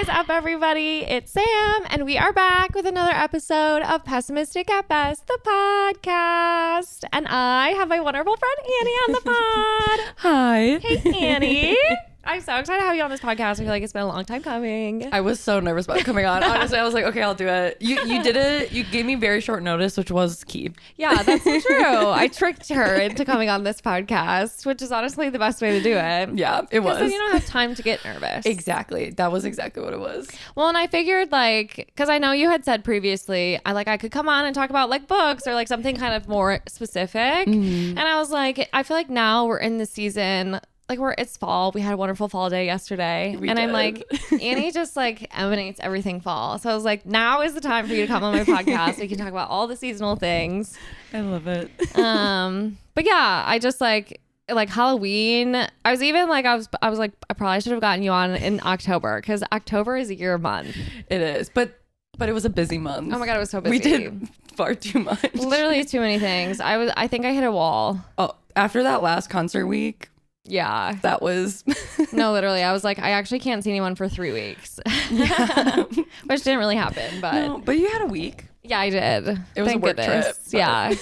What is up, everybody? It's Sam, and we are back with another episode of Pessimistic at Best, the podcast. And I have my wonderful friend Annie on the pod. Hi. Hey, Annie. I'm so excited to have you on this podcast. I feel like it's been a long time coming. I was so nervous about coming on. Honestly, I was like, okay, I'll do it. You did it. You gave me very short notice, which was key. Yeah, that's true. I tricked her into coming on this podcast, which is honestly the best way to do it. Yeah, it was. Because then you don't have time to get nervous. Exactly. That was exactly what it was. Well, and I figured because I know you had said previously, I could come on and talk about like books or like something kind of more specific. And I was like, I feel like now we're in the season, like it's fall. We had a wonderful fall day yesterday. I'm like, Annie just like emanates everything fall. So I was like, now is the time for you to come on my podcast. We can talk about all the seasonal things. I love it. But yeah, I just like Halloween. I was even like, I was like, I probably should have gotten you on in October because October is a year month. It is. But it was a busy month. Oh my God, it was so busy. We did far too much. Literally too many things. I think I hit a wall. Oh, after that last concert week. Yeah. That was... No, literally. I was like, I actually can't see anyone for 3 weeks. Yeah. Which didn't really happen, but... No, but you had a week. Yeah, I did. It was Thank a work goodness. trip. But... Yeah.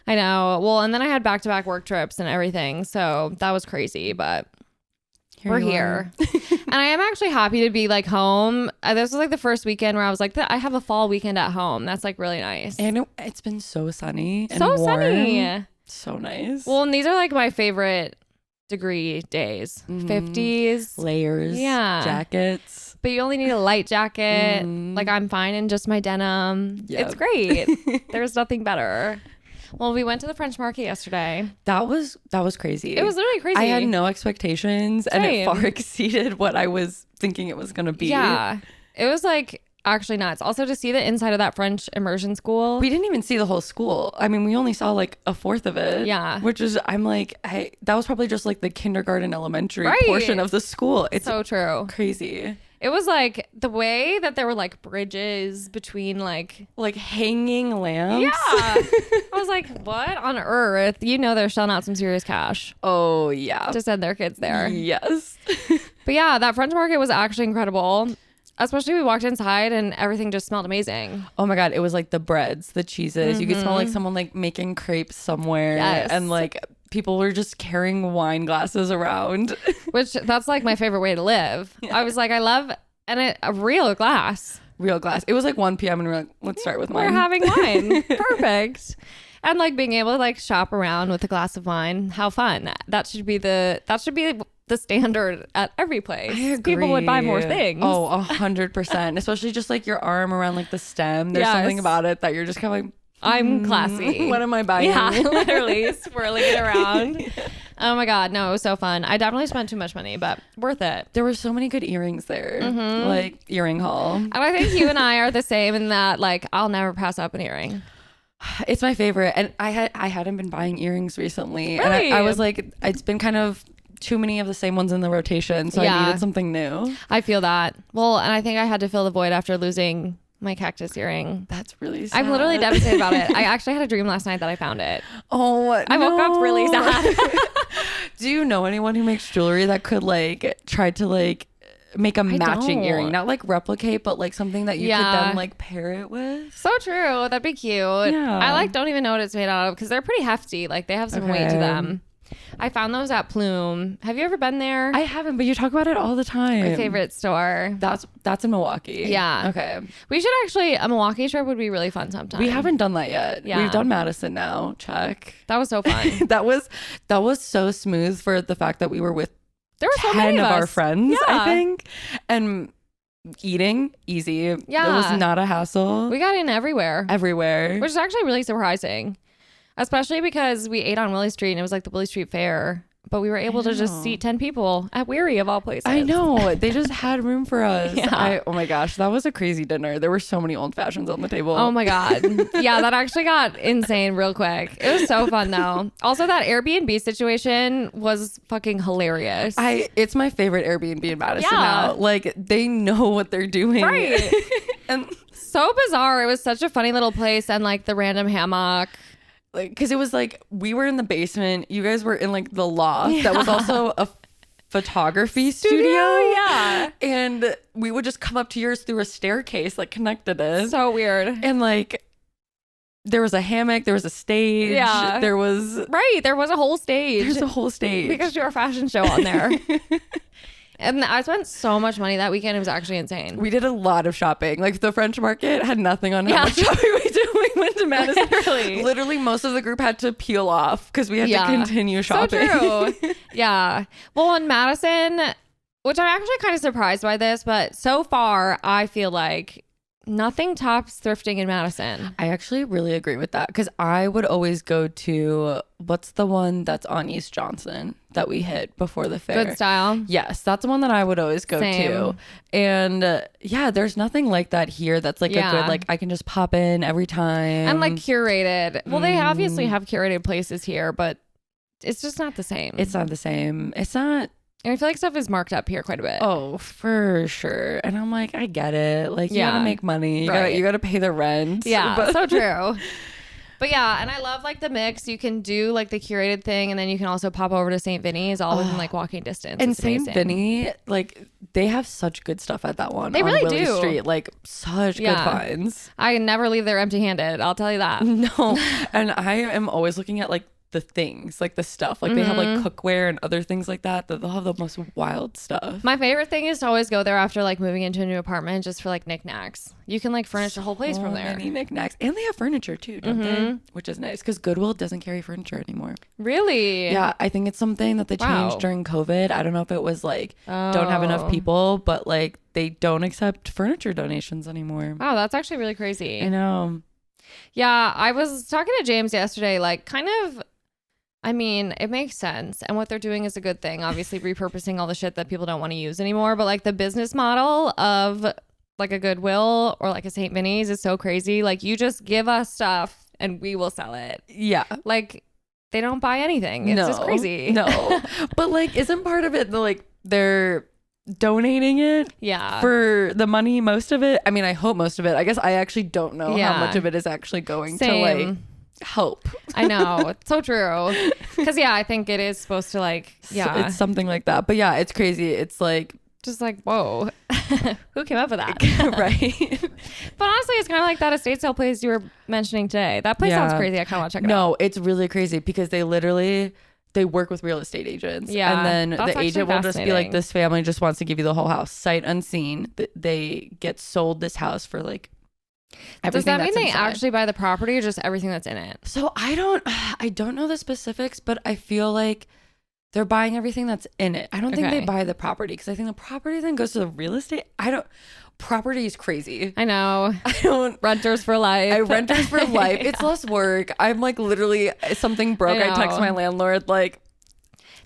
I know. Well, and then I had back-to-back work trips and everything. So that was crazy, but... We're here. And I am actually happy to be like home. This was like the first weekend where I was like, I have a fall weekend at home. That's like really nice. And it's been so sunny and so warm. Sunny. So nice. Well, and these are like my favorite degree days. 50s. Layers. Yeah. Jackets. But you only need a light jacket. Like I'm fine in just my denim. Yep. It's great. There's nothing better. Well, we went to the French market yesterday. That was crazy. It was literally crazy. I had no expectations and it far exceeded what I was thinking it was going to be. Yeah. It was like actually nuts. Also to see the inside of that French immersion school. We didn't even see the whole school. I mean, we only saw like a fourth of it. Yeah. Which is, I'm like, hey, that was probably just like the kindergarten elementary portion of the school. It's so true. Crazy. It was like the way that there were like bridges between like hanging lamps. Yeah. I was like, what on earth? You know they're shelling out some serious cash. Oh, yeah. To send their kids there. Yes. But yeah, that French market was actually incredible. Especially we walked inside and everything just smelled amazing. Oh my God. It was like the breads, the cheeses. You could smell like someone like making crepes somewhere. Yes. And like people were just carrying wine glasses around. Which that's like my favorite way to live. Yeah. I was like, I love a real glass. Real glass. It was like 1 p.m. and we're like, let's start with wine. We're having wine. Perfect. And like being able to like shop around with a glass of wine. How fun. That should be the standard at every place. I agree. People would buy more things. Oh, 100%. Especially just like your arm around like the stem. There's something about it that you're just kind of like, I'm classy. What am I buying? Yeah, literally swirling it around. Oh my God, no, it was so fun. I definitely spent too much money, but worth it. There were so many good earrings there, like earring haul. And I think you and I are the same in that, like, I'll never pass up an earring. It's my favorite, and I hadn't been buying earrings recently, really? And I was like, it's been kind of too many of the same ones in the rotation, so I needed something new. I feel that. Well, and I think I had to fill the void after losing my cactus earring. That's really sad. I'm literally devastated about it. I actually had a dream last night that I found it. Oh, I woke up really sad. Do you know anyone who makes jewelry that could like try to like make a matching earring? Not like replicate, but like something that you could then like pair it with? So true. That'd be cute. Yeah. I like don't even know what it's made out of because they're pretty hefty. Like they have some weight to them. I found those at Plume. Have you ever been there? I haven't, but you talk about it all the time. My favorite store. That's in Milwaukee. Yeah. Okay. We should actually, a Milwaukee trip would be really fun sometime. We haven't done that yet. Yeah. We've done Madison now. Check. That was so fun. that was so smooth for the fact that we were with there were so 10 many of us. Our friends, I think. And eating easy. Yeah. It was not a hassle. We got in everywhere. Which is actually really surprising. Especially because we ate on Willie Street and it was like the Willie Street Fair. But we were able to just seat 10 people at Weary of all places. I know. They just had room for us. Yeah. Oh my gosh. That was a crazy dinner. There were so many old fashions on the table. Oh my God. Yeah, that actually got insane real quick. It was so fun though. Also, that Airbnb situation was fucking hilarious. It's my favorite Airbnb in Madison now. Like they know what they're doing. Right. And so bizarre. It was such a funny little place and like the random hammock. Like, because it was like we were in the basement, you guys were in like the loft that was also photography studio. Yeah. And we would just come up to yours through a staircase that connected us. So weird. And like, there was a hammock, there was a stage. Yeah. There was a whole stage. There's a whole stage. Because do our fashion show on there. And I spent so much money that weekend. It was actually insane. We did a lot of shopping. Like the French market had nothing on how much shopping we did. We went to Madison. Literally, most of the group had to peel off because we had to continue shopping. So true. Yeah. Well, in Madison, which I'm actually kind of surprised by this, but so far I feel like nothing tops thrifting in Madison. I actually really agree with that because I would always go to, what's the one that's on East Johnson that we hit before the fair? Good Style. Yes, that's the one that I would always go to. And yeah, there's nothing like that here that's like a good, like I can just pop in every time. And like curated. Well, they obviously have curated places here, but it's just not the same. It's not the same. It's not. And I feel like stuff is marked up here quite a bit. Oh, for sure. And I'm like, I get it. Like, you gotta make money. You gotta pay the rent. Yeah, so true. But yeah, and I love like the mix. You can do like the curated thing, and then you can also pop over to St. Vinny's all within like walking distance. And St. Vinny, like they have such good stuff at that one. They really Willie do. Street, like such good finds. I never leave there empty-handed. I'll tell you that. No, and I am always looking at like the things, like the stuff, like they have like cookware and other things like that they'll have the most wild stuff. My favorite thing is to always go there after like moving into a new apartment just for like knickknacks. You can like furnish the whole place from there. Many knickknacks, and they have furniture too, don't they? Which is nice because Goodwill doesn't carry furniture anymore. Really? Yeah, I think it's something that they changed during COVID. I don't know if it was like don't have enough people, but like they don't accept furniture donations anymore. Wow, that's actually really crazy. I know. Yeah, I was talking to James yesterday, like kind of, I mean, it makes sense. And what they're doing is a good thing. Obviously, repurposing all the shit that people don't want to use anymore. But like the business model of like a Goodwill or like a St. Vinny's is so crazy. Like you just give us stuff and we will sell it. Yeah. Like they don't buy anything. It's just crazy. No. But like, isn't part of it like they're donating it for the money, most of it? I mean, I hope most of it. I guess I actually don't know how much of it is actually going to like help. I know. It's so true. Because I think it is supposed to like it's something like that. But yeah, it's crazy. It's like just like, whoa. Who came up with that? Right. But honestly, it's kind of like that estate sale place you were mentioning today. That place sounds crazy. I kind of want to check it out. No, it's really crazy because they work with real estate agents. Yeah, and then the agent will just be like, this family just wants to give you the whole house, sight unseen. They get sold this house for like everything. Does that mean they actually buy the property or just everything that's in it? So I don't know the specifics, but I feel like they're buying everything that's in it. I don't think they buy the property because I think the property then goes to the real estate. Property is crazy. I know. Renters for life. Renters for life. It's less work. I'm like literally something broke. I text my landlord like,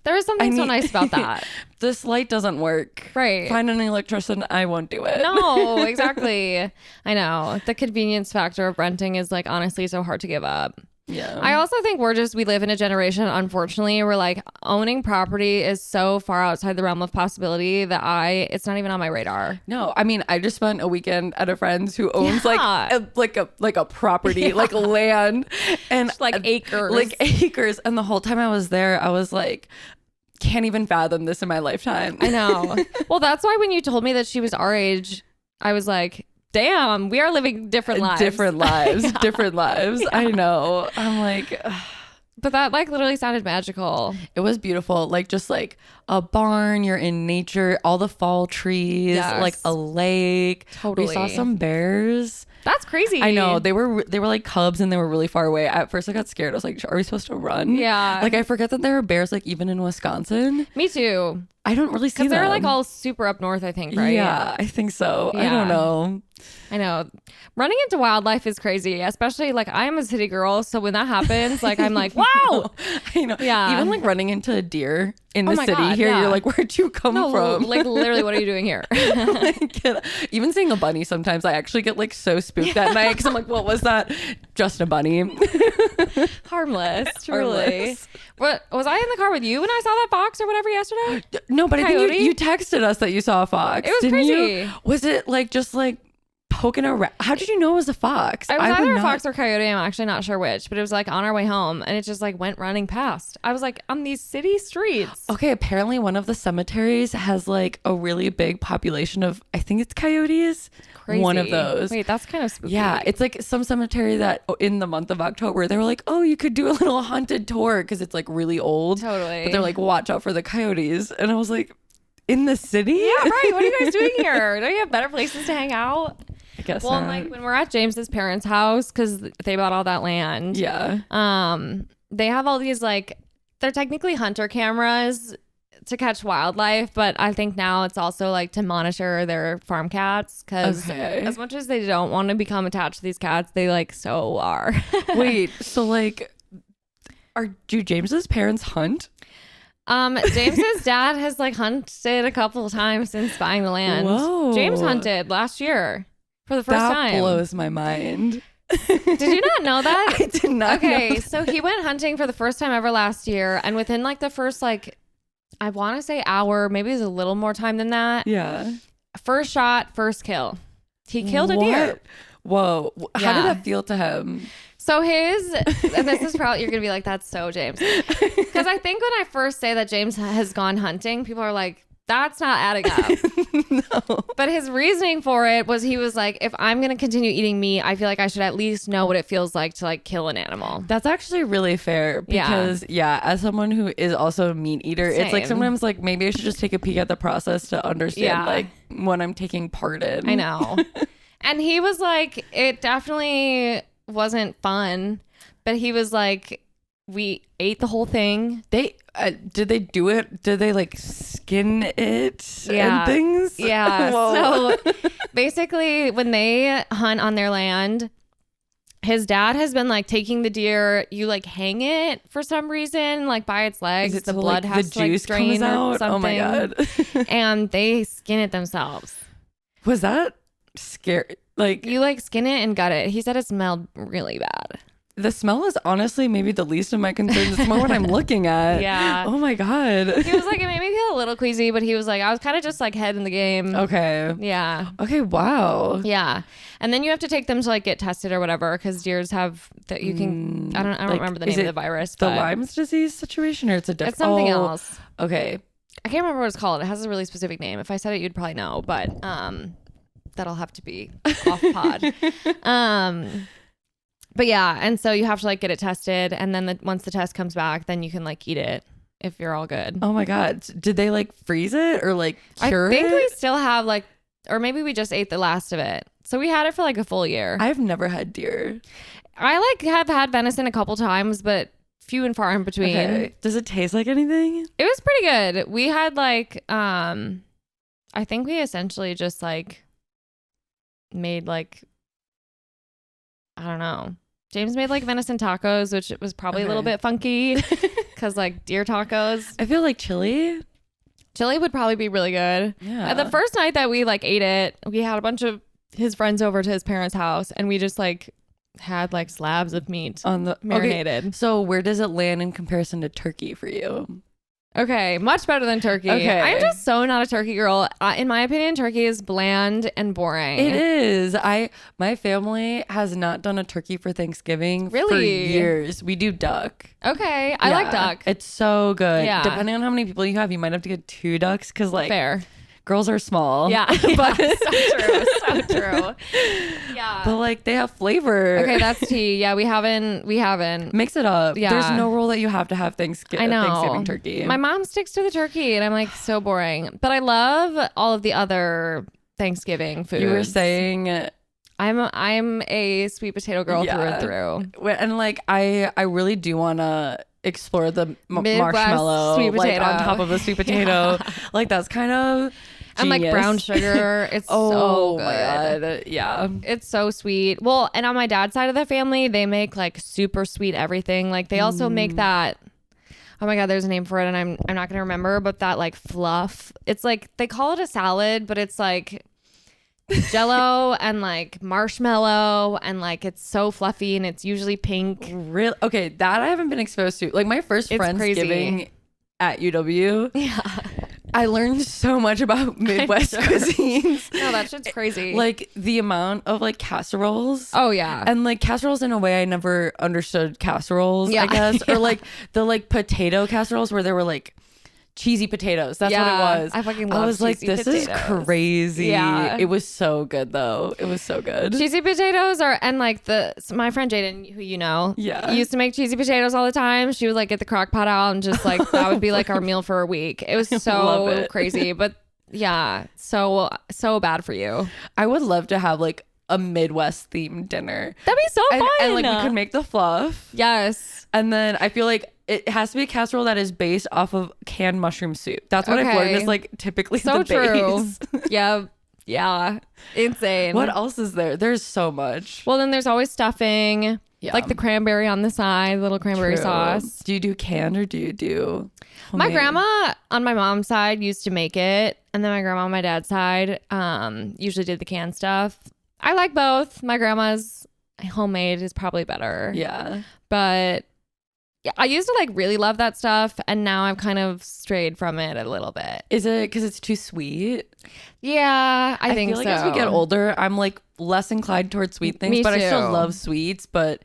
there is something so nice about that. This light doesn't work. Right. Find an electrician. I won't do it. No, exactly. I know. The convenience factor of renting is like honestly so hard to give up. Yeah. I also think we live in a generation, unfortunately, where like owning property is so far outside the realm of possibility that it's not even on my radar. No, I mean, I just spent a weekend at a friend's who owns like a property, like land and like acres. And the whole time I was there, I was like, can't even fathom this in my lifetime. I know. Well, that's why when you told me that she was our age, I was like, damn, we are living different lives. Different lives. Yeah. I know. I'm like, ugh. But that like literally sounded magical. It was beautiful. Like just like a barn, you're in nature, all the fall trees, like a lake. Totally. We saw some bears. That's crazy. I know. They were like cubs and they were really far away. At first I got scared. I was like, are we supposed to run? Yeah. Like I forget that there are bears like even in Wisconsin. Me too. I don't really see them. They're like all super up north, I think, right? Yeah, I think so. Yeah. I don't know. I know. Running into wildlife is crazy, especially like I'm a city girl. So when that happens, like I'm like, wow. I know. Yeah. Even like running into a deer in the city God, here, you're like, where'd you come from? Like literally, what are you doing here? Even seeing a bunny sometimes I actually get like so spooked at night because I'm like, what was that? Just a bunny. Harmless, truly. What was I in the car with you when I saw that fox or whatever yesterday? No, but I think you texted us that you saw a fox. It was didn't crazy. You? Was it like just like poking around. How did you know it was a fox? It was either a fox or coyote. I'm actually not sure which, but it was like on our way home and it just like went running past. I was like, on these city streets. Okay, apparently one of the cemeteries has like a really big population of, I think it's coyotes. Crazy. One of those. Wait, that's kind of spooky. Yeah, it's like some cemetery that in the month of October, they were like, oh, you could do a little haunted tour because it's like really old. Totally. But they're like, watch out for the coyotes. And I was like, in the city? Yeah, right. What are you guys doing here? Don't you have better places to hang out? I guess well, like when we're at James's parents' house, because they bought all that land. Yeah. They have all these like, they're technically hunter cameras to catch wildlife, but I think now it's also like to monitor their farm cats because as much as they don't want to become attached to these cats, they like so are. Wait, so like, do James's parents hunt? James's dad has like hunted a couple of times since buying the land. Whoa. James hunted last year for the first time. That blows my mind. Did you not know that? I did not know that. So he went hunting for the first time ever last year, and within like the first like, I want to say hour, maybe it was a little more time than that. Yeah. First shot, first kill. He killed a deer. Whoa. How did that feel to him? So and this is probably, you're going to be like, that's so James. Because I think when I first say that James has gone hunting, people are like, that's not adding up. No. But his reasoning for it was he was like, if I'm going to continue eating meat, I feel like I should at least know what it feels like to like kill an animal. That's actually really fair because as someone who is also a meat eater, it's like sometimes like maybe I should just take a peek at the process to understand like what I'm taking part in. I know. And he was like, it definitely wasn't fun, but he was like, we ate the whole thing. Did they do it? Did they like skin it and things? Yeah. So basically when they hunt on their land, his dad has been like taking the deer, you like hang it for some reason, like by its legs. Is it the so, blood like, has the to juice like drain comes out? or something. Oh my God. And they skin it themselves. Was that scary? Like you like skin it and gut it. He said it smelled really bad. The smell is honestly maybe the least of my concerns. It's more what I'm looking at. Yeah. Oh my God. He was like, it made me feel a little queasy, but he was like, I was kind of just like head in the game. Okay. Yeah. Okay. Wow. Yeah. And then you have to take them to like get tested or whatever because deers have that you can. I don't like, remember the name of the virus. The Lyme's disease situation, or it's a different. It's something else. Okay. I can't remember what it's called. It has a really specific name. If I said it, you'd probably know. But that'll have to be off pod. But yeah, and so you have to like get it tested, and then once the test comes back, then you can like eat it if you're all good. Oh my God. Did they like freeze it or like cure it? I think we still have like, or maybe we just ate the last of it. So we had it for like a full year. I've never had deer. I like have had venison a couple times, but few and far in between. Okay. Does it taste like anything? It was pretty good. We had like, I think we essentially just like made like, I don't know. James made like venison tacos, which was probably a little bit funky because like deer tacos. I feel like chili would probably be really good. Yeah. The first night that we like ate it, we had a bunch of his friends over to his parents' house and we just like had like slabs of meat on the marinated. Okay. So where does it land in comparison to turkey for you? Okay, much better than turkey. Okay. I'm just so not a turkey girl. In my opinion, turkey is bland and boring. It is. My family has not done a turkey for Thanksgiving for years. We do duck. Okay, I like duck. It's so good. Yeah. Depending on how many people you have, you might have to get 2 ducks because like fair. Girls are small. Yeah. But so true. Yeah. But like they have flavor. Okay, that's tea. Yeah, we haven't. Mix it up. Yeah. There's no rule that you have to have Thanksgiving turkey. My mom sticks to the turkey and I'm like so boring. But I love all of the other Thanksgiving foods. You were saying I'm a sweet potato girl through and through. And like I really do want to explore the marshmallow sweet potato. Like on top of a sweet potato. Like that's kind of and like brown sugar. It's so good. My God. Yeah. It's so sweet. Well, and on my dad's side of the family, they make like super sweet everything. Like they also make that, oh my God, there's a name for it and I'm not gonna remember, but that like fluff. It's like they call it a salad, but it's like Jello and like marshmallow and like it's so fluffy and it's usually pink. Real that I haven't been exposed to. Like my first Friendsgiving at UW. Yeah. I learned so much about Midwest cuisines. No, that shit's crazy. Like the amount of like casseroles. Oh yeah. And like casseroles in a way I never understood casseroles, I guess. Or like the like potato casseroles where there were like cheesy potatoes. That's what it was. I fucking love. I was like, this potatoes. Is crazy. Yeah. It was so good though. It was so good. Cheesy potatoes and like my friend Jaden, who used to make cheesy potatoes all the time. She would like get the crock pot out and just like that would be like our meal for a week. It was so crazy, but yeah, so bad for you. I would love to have like a Midwest themed dinner. That'd be so fun. And like we could make the fluff. Yes. And then I feel like it has to be a casserole that is based off of canned mushroom soup. That's what I've learned is like typically the base. Yeah. Yeah. Insane. What else is there? There's so much. Well, then there's always stuffing. Yeah. Like the cranberry on the side, little cranberry sauce. Do you do canned or do you do homemade? My grandma on my mom's side used to make it. And then my grandma on my dad's side usually did the canned stuff. I like both. My grandma's homemade is probably better. Yeah. But yeah, I used to like really love that stuff, and now I've kind of strayed from it a little bit. Is it because it's too sweet? Yeah, I think feel like so. As we get older, I'm like less inclined towards sweet things, Me but too. I still love sweets. But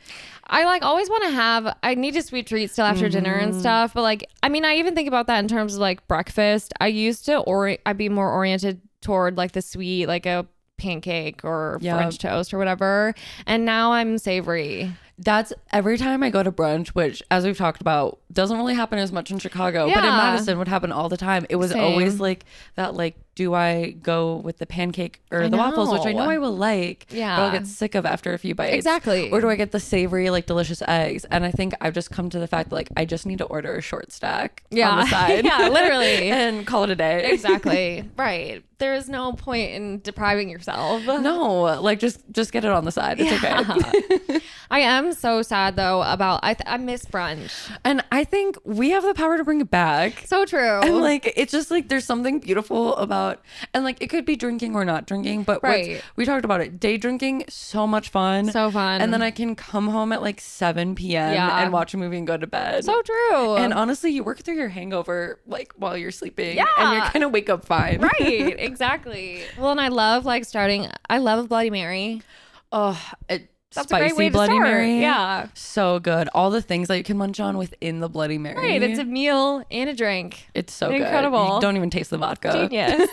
I like always want to have. I need a sweet treat still after dinner and stuff. But like, I mean, I even think about that in terms of like breakfast. I used to I'd be more oriented toward like the sweet, like a pancake or French toast or whatever, and now I'm savory. That's every time I go to brunch, which as we've talked about doesn't really happen as much in Chicago, but in Madison would happen all the time. It was always like that, like, do I go with the pancake or the waffles, which I know I will like, but I'll get sick of after a few bites. Exactly. Or do I get the savory, like delicious eggs? And I think I've just come to the fact that like I just need to order a short stack on the side. Yeah, literally. And call it a day. Exactly. Right. There is no point in depriving yourself. No, like just get it on the side. It's okay. I am so sad though about I miss brunch. And I think we have the power to bring it back. So true. And like it's just like there's something beautiful about, and like it could be drinking or not drinking, but we talked about it. Day drinking, so much fun. So fun. And then I can come home at like 7 p.m. and watch a movie and go to bed. So true. And honestly, you work through your hangover like while you're sleeping. Yeah. And you're gonna wake up fine. Right. Exactly. Well, and I love like I love a Bloody Mary. Oh, that's spicy a great way Bloody to start. Mary. Yeah. So good. All the things that you can munch on within the Bloody Mary. Right. It's a meal and a drink. It's so incredible. Good. You don't even taste the vodka. Genius.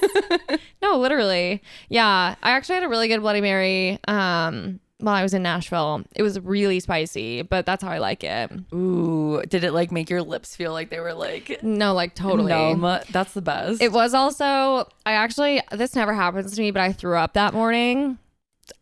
No, literally. Yeah. I actually had a really good Bloody Mary while I was in Nashville. It was really spicy, but that's how I like it. Ooh. Did it like make your lips feel like they were like no, like totally numb? That's the best. It was also this never happens to me, but I threw up that morning.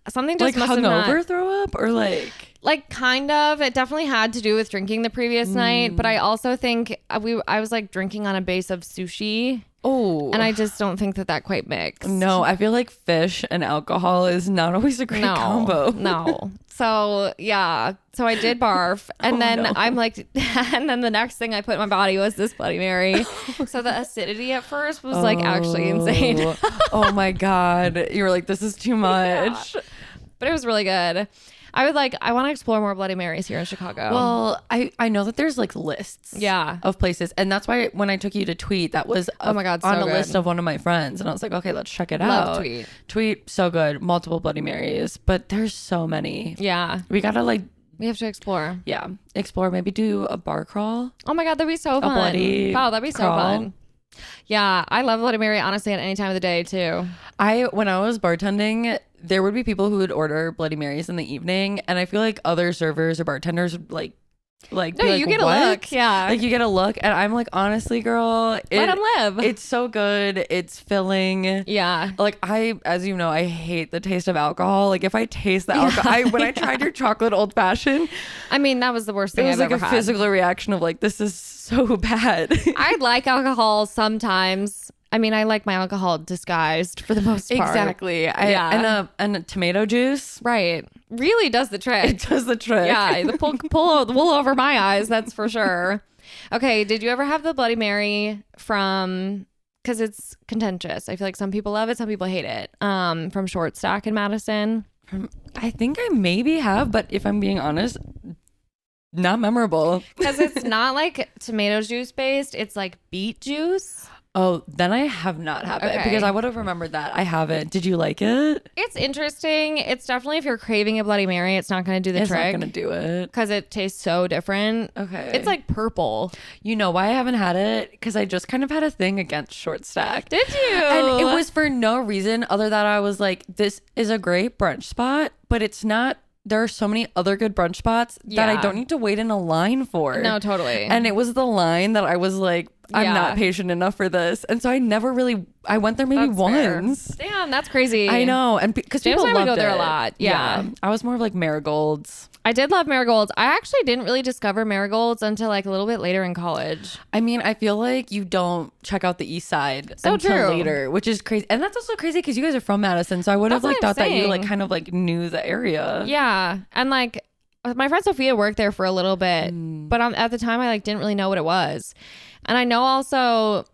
Something just like must have hungover throw up or like kind of. It definitely had to do with drinking the previous night, but I also think I was like drinking on a base of sushi. Oh, and I just don't think that quite mixed. No, I feel like fish and alcohol is not always a great combo. No. So yeah, so I did barf, and I'm like, and then the next thing I put in my body was this Bloody Mary. So the acidity at first was like actually insane. Oh my god, you were like, this is too much. Yeah. But it was really good. I want to explore more Bloody Marys here in Chicago. Well, I know that there's like lists of places. And that's why when I took you to Tweet, that was oh my God, on so a good. list of one of my friends. And I was like, okay, let's check it Love out. Tweet. Tweet, so good. Multiple Bloody Marys. But there's so many. Yeah. We got to we have to explore. Yeah. Explore. Maybe do a bar crawl. Oh my God, that'd be so fun. A bloody wow, that'd be so fun. Yeah, I love Bloody Mary, honestly, at any time of the day, too. When I was bartending, there would be people who would order Bloody Marys in the evening, and I feel like other servers or bartenders would no, you get what? a look. Yeah. Like you get a look, and I'm like, honestly, girl, let them live. It's so good. It's filling. Yeah. Like as you know, I hate the taste of alcohol. Like if I taste the alcohol, when I tried your chocolate old fashioned, I mean, that was the worst thing I've ever had. It was like a physical reaction of like, this is so bad. I like alcohol sometimes. I mean, I like my alcohol disguised for the most part. Exactly. And a tomato juice. Right. Really does the trick. It does the trick. Yeah. The pull the wool over my eyes. That's for sure. Okay. Did you ever have the Bloody Mary because it's contentious. I feel like some people love it. Some people hate it. From Short Stack in Madison. I think I maybe have, but if I'm being honest, not memorable. Because it's not like tomato juice based. It's like beet juice. Oh, then I have not had it because I would have remembered that. I haven't. Did you like it? It's interesting. It's definitely, if you're craving a Bloody Mary, it's not going to do the trick. It's not going to do it. Because it tastes so different. Okay. It's like purple. You know why I haven't had it? Because I just kind of had a thing against short stack. Did you? And it was for no reason other than I was like, this is a great brunch spot, but it's not. There are so many other good brunch spots that I don't need to wait in a line for. No, totally. And it was the line that I was like, I'm not patient enough for this. And so I never really, I went there maybe once. Damn, that's crazy. I know. And because people loved go there it. a lot. Yeah. I was more of like marigolds. I did love marigolds. I actually didn't really discover marigolds until like a little bit later in college. I mean, I feel like you don't check out the east side until later, which is crazy. And that's also crazy because you guys are from Madison. So I would have like thought that you like kind of like knew the area. Yeah. And like my friend Sophia worked there for a little bit, but at the time I like didn't really know what it was. And I know also,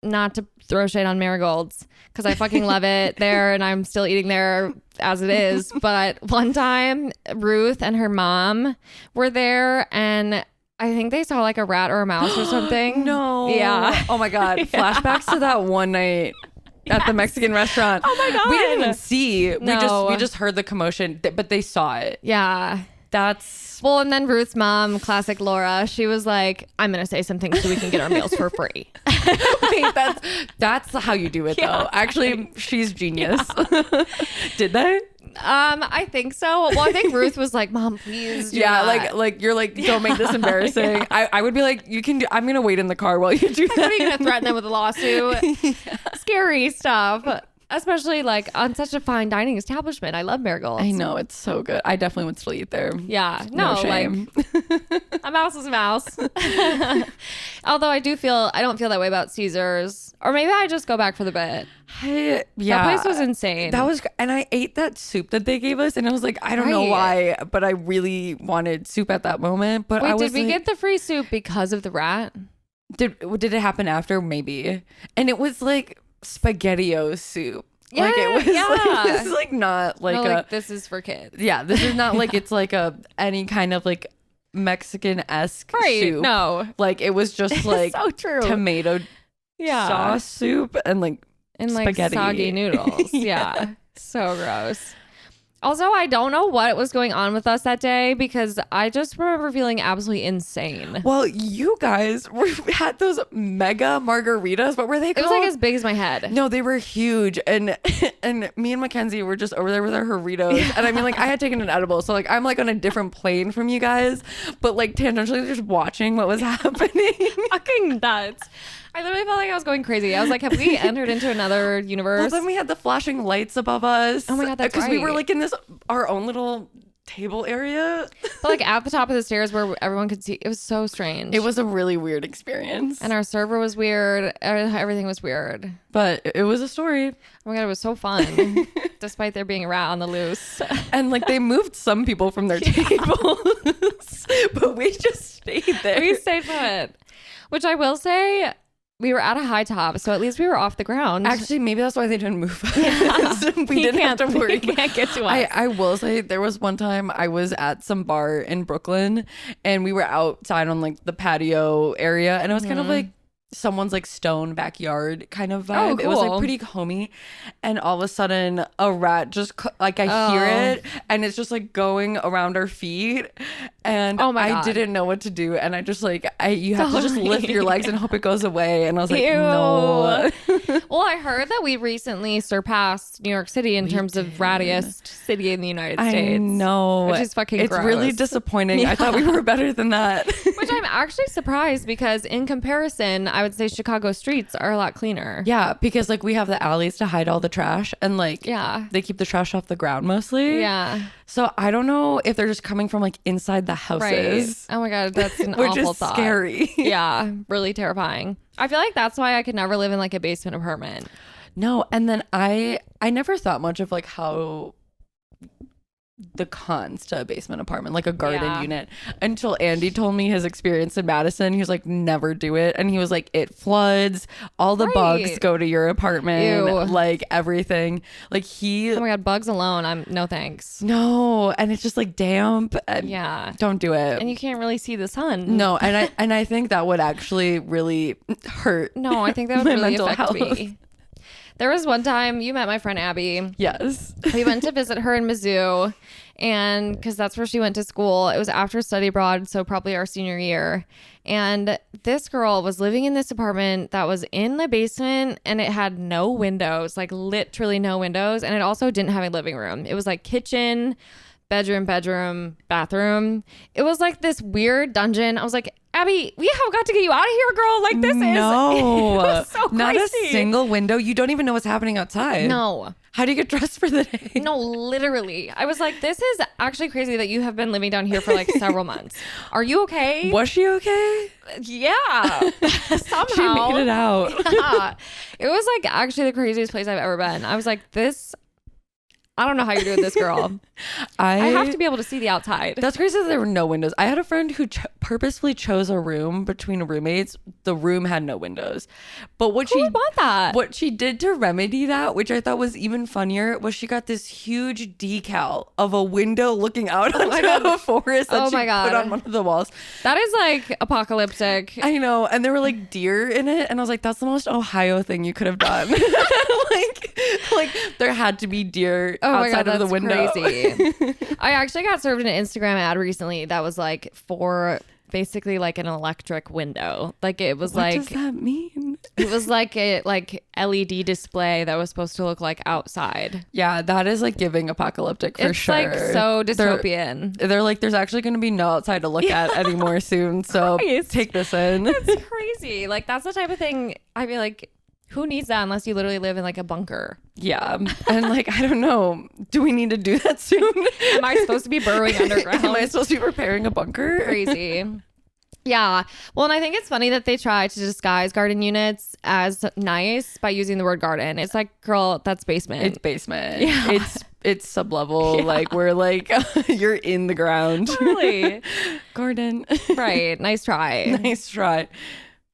not to throw shade on marigolds because I fucking love it there and I'm still eating there as it is. But one time Ruth and her mom were there and I think they saw like a rat or a mouse or something. No. Yeah. Oh my God. Flashbacks to that one night at the Mexican restaurant. Oh my God. We didn't even see. No. We just heard the commotion, but they saw it. Yeah. That's well, and then Ruth's mom, classic Laura, she was like, I'm gonna say something so we can get our meals for free. Wait, that's how you do it though. Actually, she's genius. Yeah. Did they? I think so. Well, I think Ruth was like, Mom, please do not. like you're like, don't make this embarrassing. Yeah. I would be like, you can do, I'm gonna wait in the car while you do that. Are you gonna threaten them with a lawsuit? Scary stuff. Especially like on such a fine dining establishment. I love marigolds. I know, it's so good. I definitely would still eat there. Yeah. No shame. Like a mouse is a mouse. Although I don't feel that way about Caesar's. Or maybe I just go back for the bit. Yeah. That place was insane. And I ate that soup that they gave us and I was like, I don't know why, but I really wanted soup at that moment. But wait, did we get the free soup because of the rat? Did it happen after? Maybe. And it was like SpaghettiO soup. Yeah, like it was like, this is like not like like this is for kids. Yeah, this is not like it's like any kind of like Mexican-esque soup. No. Like it was just like so true. Tomato sauce soup and spaghetti. Like soggy noodles. Yeah. So gross. Also, I don't know what was going on with us that day because I just remember feeling absolutely insane. Well, you guys had those mega margaritas. What were they called? It was like as big as my head. No, they were huge. And me and Mackenzie were just over there with our Doritos. Yeah. And I mean, like, I had taken an edible. So, like, I'm like on a different plane from you guys. But, like, tangentially just watching what was happening. Fucking nuts. I literally felt like I was going crazy. I was like, have we entered into another universe? Well, then we had the flashing lights above us. Oh my God, that's right. Because we were like in our own little table area. But like at the top of the stairs where everyone could see. It was so strange. It was a really weird experience. And our server was weird. Everything was weird. But it was a story. Oh my God, it was so fun. Despite there being a rat on the loose. And like they moved some people from their tables. But we just stayed there. We stayed put. Which I will say, we were at a high top, so at least we were off the ground. Actually, maybe that's why they didn't move us. Yeah. We didn't have to worry. We can't get to us. I will say there was one time I was at some bar in Brooklyn and we were outside on like the patio area and it was kind of like someone's like stone backyard kind of vibe. Oh, cool. It was like pretty homey and all of a sudden a rat just like I hear it and it's just like going around our feet and I didn't know what to do and I just like you have to just lift your legs and hope it goes away and I was like no. Well, I heard that we recently surpassed New York City in terms of rattiest city in the United States. I know, which is fucking it's gross. Really disappointing. Yeah. I thought we were better than that. Which I'm actually surprised because in comparison I would say Chicago streets are a lot cleaner. Yeah, because like we have the alleys to hide all the trash and like they keep the trash off the ground mostly. Yeah. So I don't know if they're just coming from like inside the houses. Right. Oh my God, that's an which awful is thought. Scary. Yeah, really terrifying. I feel like that's why I could never live in like a basement apartment. No, and then I never thought much of like how the cons to a basement apartment, like a garden unit, until Andy told me his experience in Madison. He was like, never do it. And he was like, it floods, all the bugs go to your apartment, like everything. Like oh my God, bugs alone, no thanks. No, and it's just like damp. And don't do it. And you can't really see the sun. No, and I think that would actually really hurt. No, I think that would really affect me. There was one time you met my friend Abby. Yes. We went to visit her in Mizzou, and because that's where she went to school. It was after study abroad, so probably our senior year. And this girl was living in this apartment that was in the basement, and it had no windows, like literally no windows. And it also didn't have a living room. It was like kitchen, bedroom, bathroom. It was like this weird dungeon. I was like, Abby, we have got to get you out of here, girl. Like, this is so crazy. Not a single window. You don't even know what's happening outside. No. How do you get dressed for the day? No, literally. I was like, this is actually crazy that you have been living down here for like several months. Are you okay? Was she okay? Yeah. Somehow. She made it out. Yeah. It was like actually the craziest place I've ever been. I was like, I don't know how you're doing this, girl. I have to be able to see the outside. That's crazy that there were no windows. I had a friend who purposefully chose a room between roommates. The room had no windows. But Who would want that? What she did to remedy that, which I thought was even funnier, was she got this huge decal of a window looking out onto a forest that she put on one of the walls. That is like apocalyptic. I know. And there were like deer in it. And I was like, that's the most Ohio thing you could have done. like there had to be deer outside of the window. Crazy. I actually got served an Instagram ad recently that was like for basically like an electric window. Like it was what does that mean? It was like a LED display that was supposed to look like outside. Yeah, that is like giving apocalyptic for sure. It's like so dystopian. They're like, there's actually going to be no outside to look at anymore soon. So take this in. That's crazy. Like that's the type of thing I feel like. Who needs that unless you literally live in like a bunker? Yeah. And like, I don't know. Do we need to do that soon? Am I supposed to be burrowing underground? Am I supposed to be repairing a bunker? Crazy. Yeah. Well, and I think it's funny that they try to disguise garden units as nice by using the word garden. It's like, girl, that's basement. It's basement. Yeah. It's sublevel. Yeah. Like we're like, you're in the ground. Totally. Garden. Right. Nice try. Nice try.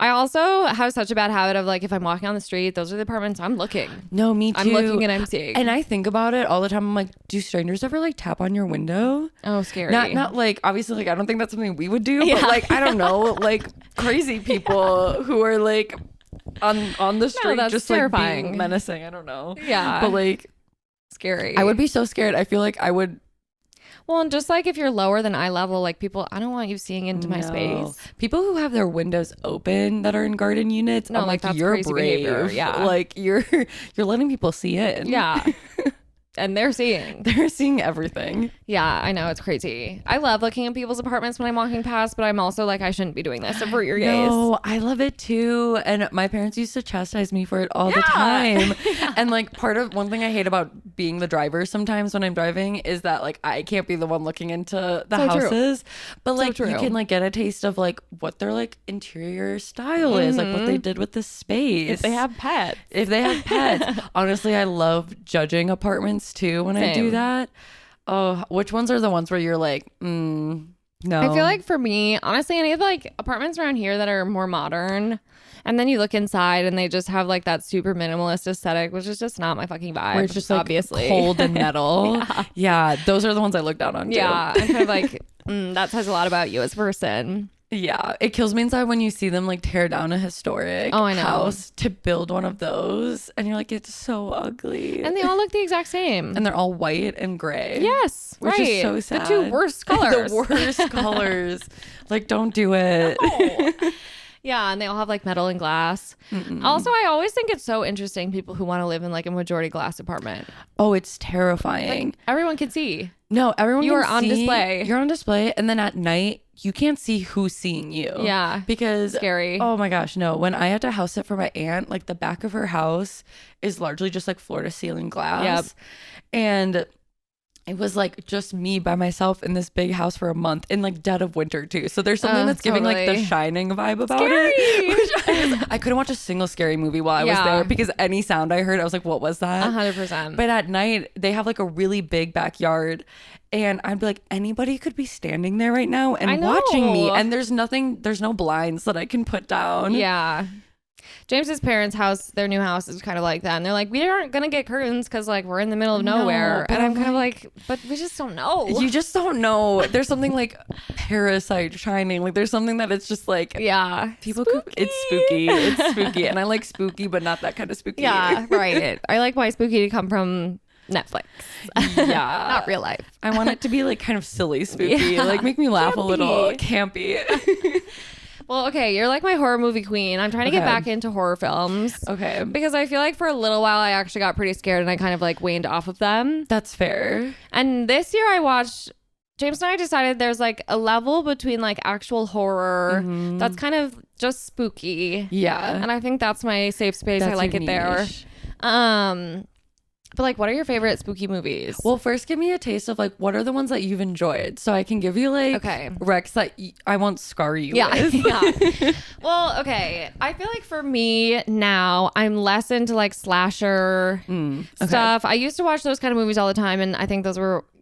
I also have such a bad habit of like, if I'm walking on the street, those are the apartments I'm looking. No, me too. I'm looking and I'm seeing. And I think about it all the time. I'm like, do strangers ever like tap on your window? Oh, scary. Not like, obviously, like, I don't think that's something we would do, but like, I don't know, like crazy people who are like on the street just terrifying. Like being menacing. I don't know. Yeah. But like, scary. I would be so scared. I feel like I would. Well, and just like if you're lower than eye level, like people, I don't want you seeing into my space. People who have their windows open that are in garden units, I'm like, you're brave. Behavior. Yeah. Like you're letting people see it. Yeah. And they're seeing everything. Yeah, I know. It's crazy. I love looking at people's apartments when I'm walking past, but I'm also like, I shouldn't be doing this. Avert your gaze. No, I love it too. And my parents used to chastise me for it all the time. Yeah. And like one thing I hate about being the driver sometimes when I'm driving is that like I can't be the one looking into the houses. True. But like you can like get a taste of like what their like interior style is, like what they did with the space. If they have pets. Honestly, I love judging apartments too when I do that. Oh, which ones are the ones where you're like, no? I feel like for me, honestly, any of the like apartments around here that are more modern, and then you look inside and they just have like that super minimalist aesthetic, which is just not my fucking vibe. Where it's just like obviously cold and metal. Yeah, those are the ones I look down on too. Yeah, I'm kind of like, that says a lot about you as a person. Yeah, it kills me inside when you see them like tear down a historic house to build one of those, and you're like, it's so ugly. And they all look the exact same. And they're all white and gray. Yes, which is so sad. The two worst colors. The worst colors. Like, don't do it. No. Yeah, and they all have like metal and glass. Also, I always think it's so interesting people who want to live in like a majority glass apartment. Oh, it's terrifying. Like, everyone can see. No, everyone you are on display. You're on display, and then at night you can't see who's seeing you. Yeah, because scary. Oh my gosh, no! When I had to house sit for my aunt, like the back of her house is largely just like floor to ceiling glass. Yep. And it was like just me by myself in this big house for a month in like dead of winter too. So there's something that's giving like the Shining vibe about it. I couldn't watch a single scary movie while I was there because any sound I heard, I was like, what was that? 100%. But at night, they have like a really big backyard. And I'd be like, anybody could be standing there right now and watching me. And there's no blinds that I can put down. Yeah. James's parents' house, their new house is kind of like that. And they're like, we aren't going to get curtains because like we're in the middle of nowhere. And I'm kind of like, but we just don't know. You just don't know. There's something like Parasite Shining. Like there's something that it's just like, people it's spooky. It's spooky. And I like spooky, but not that kind of spooky. Yeah, right. I like my spooky to come from Netflix. Yeah. Not real life. I want it to be like kind of silly spooky. Like make me laugh a little. Campy. Well, okay, you're like my horror movie queen. I'm trying to get back into horror films. Okay. Because I feel like for a little while I actually got pretty scared and I kind of like waned off of them. That's fair. And this year I watched, James and I decided there's like a level between like actual horror that's kind of just spooky. Yeah. And I think that's my safe space. I like it there. But like, what are your favorite spooky movies? Well, first give me a taste of like, what are the ones that you've enjoyed? So I can give you like recs that I won't scar you with. Yeah. Well, okay. I feel like for me now, I'm less into like slasher stuff. I used to watch those kind of movies all the time. And I think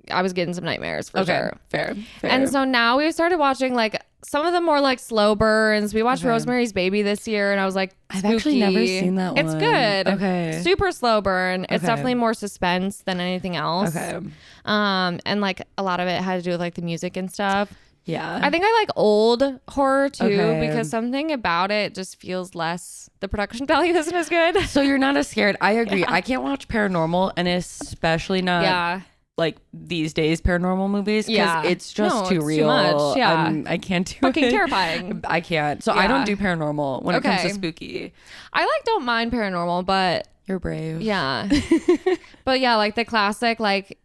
I was getting some nightmares for sure. Fair. And so now we started watching like some of the more like slow burns. We watched Rosemary's Baby this year and I was like, spooky. I've actually never seen that one. It's good. Okay. Super slow burn. It's definitely more suspense than anything else. Okay. And like a lot of it had to do with like the music and stuff. Yeah. I think I like old horror too because something about it just feels less, the production value isn't as good. So you're not as scared. I agree. I can't watch paranormal and especially not like these days paranormal movies because it's just too real. Too much. Yeah. I can't do fucking it. terrifying. I can't. So I don't do paranormal when it comes to spooky. I like don't mind paranormal, but you're brave. Yeah. But yeah, like the classic like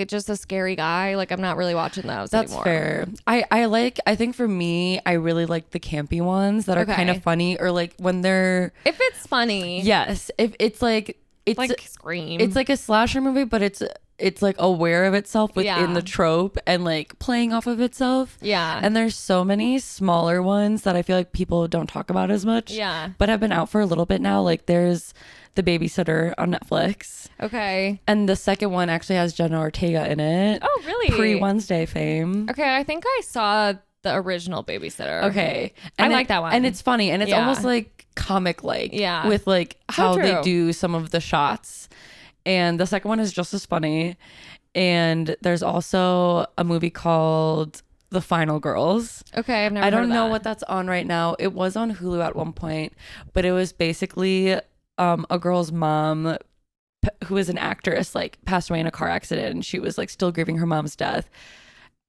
just a scary guy. Like I'm not really watching those anymore. Fair. I think for me, I really like the campy ones that are kind of funny or like when they're if it's funny. Yes. If it's like Scream. It's like a slasher movie, but it's like aware of itself within the trope and like playing off of itself. Yeah. And there's so many smaller ones that I feel like people don't talk about as much. Yeah. But have been out for a little bit now. Like there's The Babysitter on Netflix. Okay. And the second one actually has Jenna Ortega in it. Oh, really? Pre-Wednesday fame. Okay. I think I saw the original Babysitter. Okay. And I like that one. And it's funny. And it's almost like comic-like. Yeah. With like how they do some of the shots. And the second one is just as funny. And there's also a movie called The Final Girls. Okay, I've never I don't heard of know that. what that's on right now. It was on Hulu at one point, but it was basically a girl's mom who is an actress like passed away in a car accident and she was like still grieving her mom's death.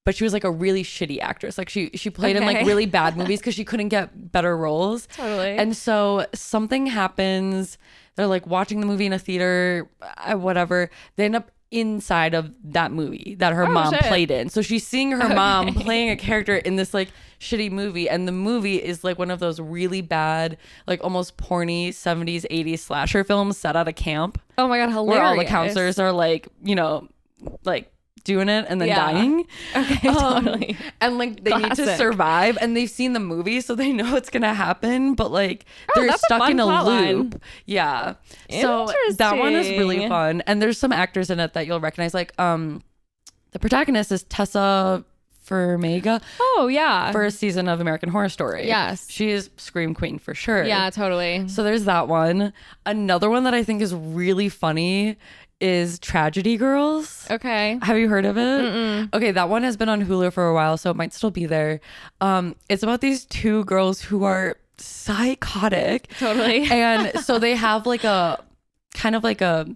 But she was like a really shitty actress. Like she played in like really bad movies because she couldn't get better roles. Totally. And so something happens. They're like watching the movie in a theater, whatever. They end up inside of that movie that her mom played in. So she's seeing her mom playing a character in this like shitty movie. And the movie is like one of those really bad, like almost porny 70s, 80s slasher films set at a camp. Oh my God, hilarious. Where all the counselors are like, you know, like doing it and then dying. Okay, totally. And like they need to survive and they've seen the movie so they know it's gonna happen, but like they're stuck in a loop. Yeah. So that one is really fun. And there's some actors in it that you'll recognize. Like the protagonist is Tessa Farmiga. Oh yeah. First season of American Horror Story. Yes. She is Scream Queen for sure. Yeah, totally. So there's that one. Another one that I think is really funny is Tragedy Girls. Okay. Have you heard of it? Mm-mm. Okay, that one has been on Hulu for a while, so it might still be there. It's about these two girls who are psychotic. Totally. And so they have like a kind of like a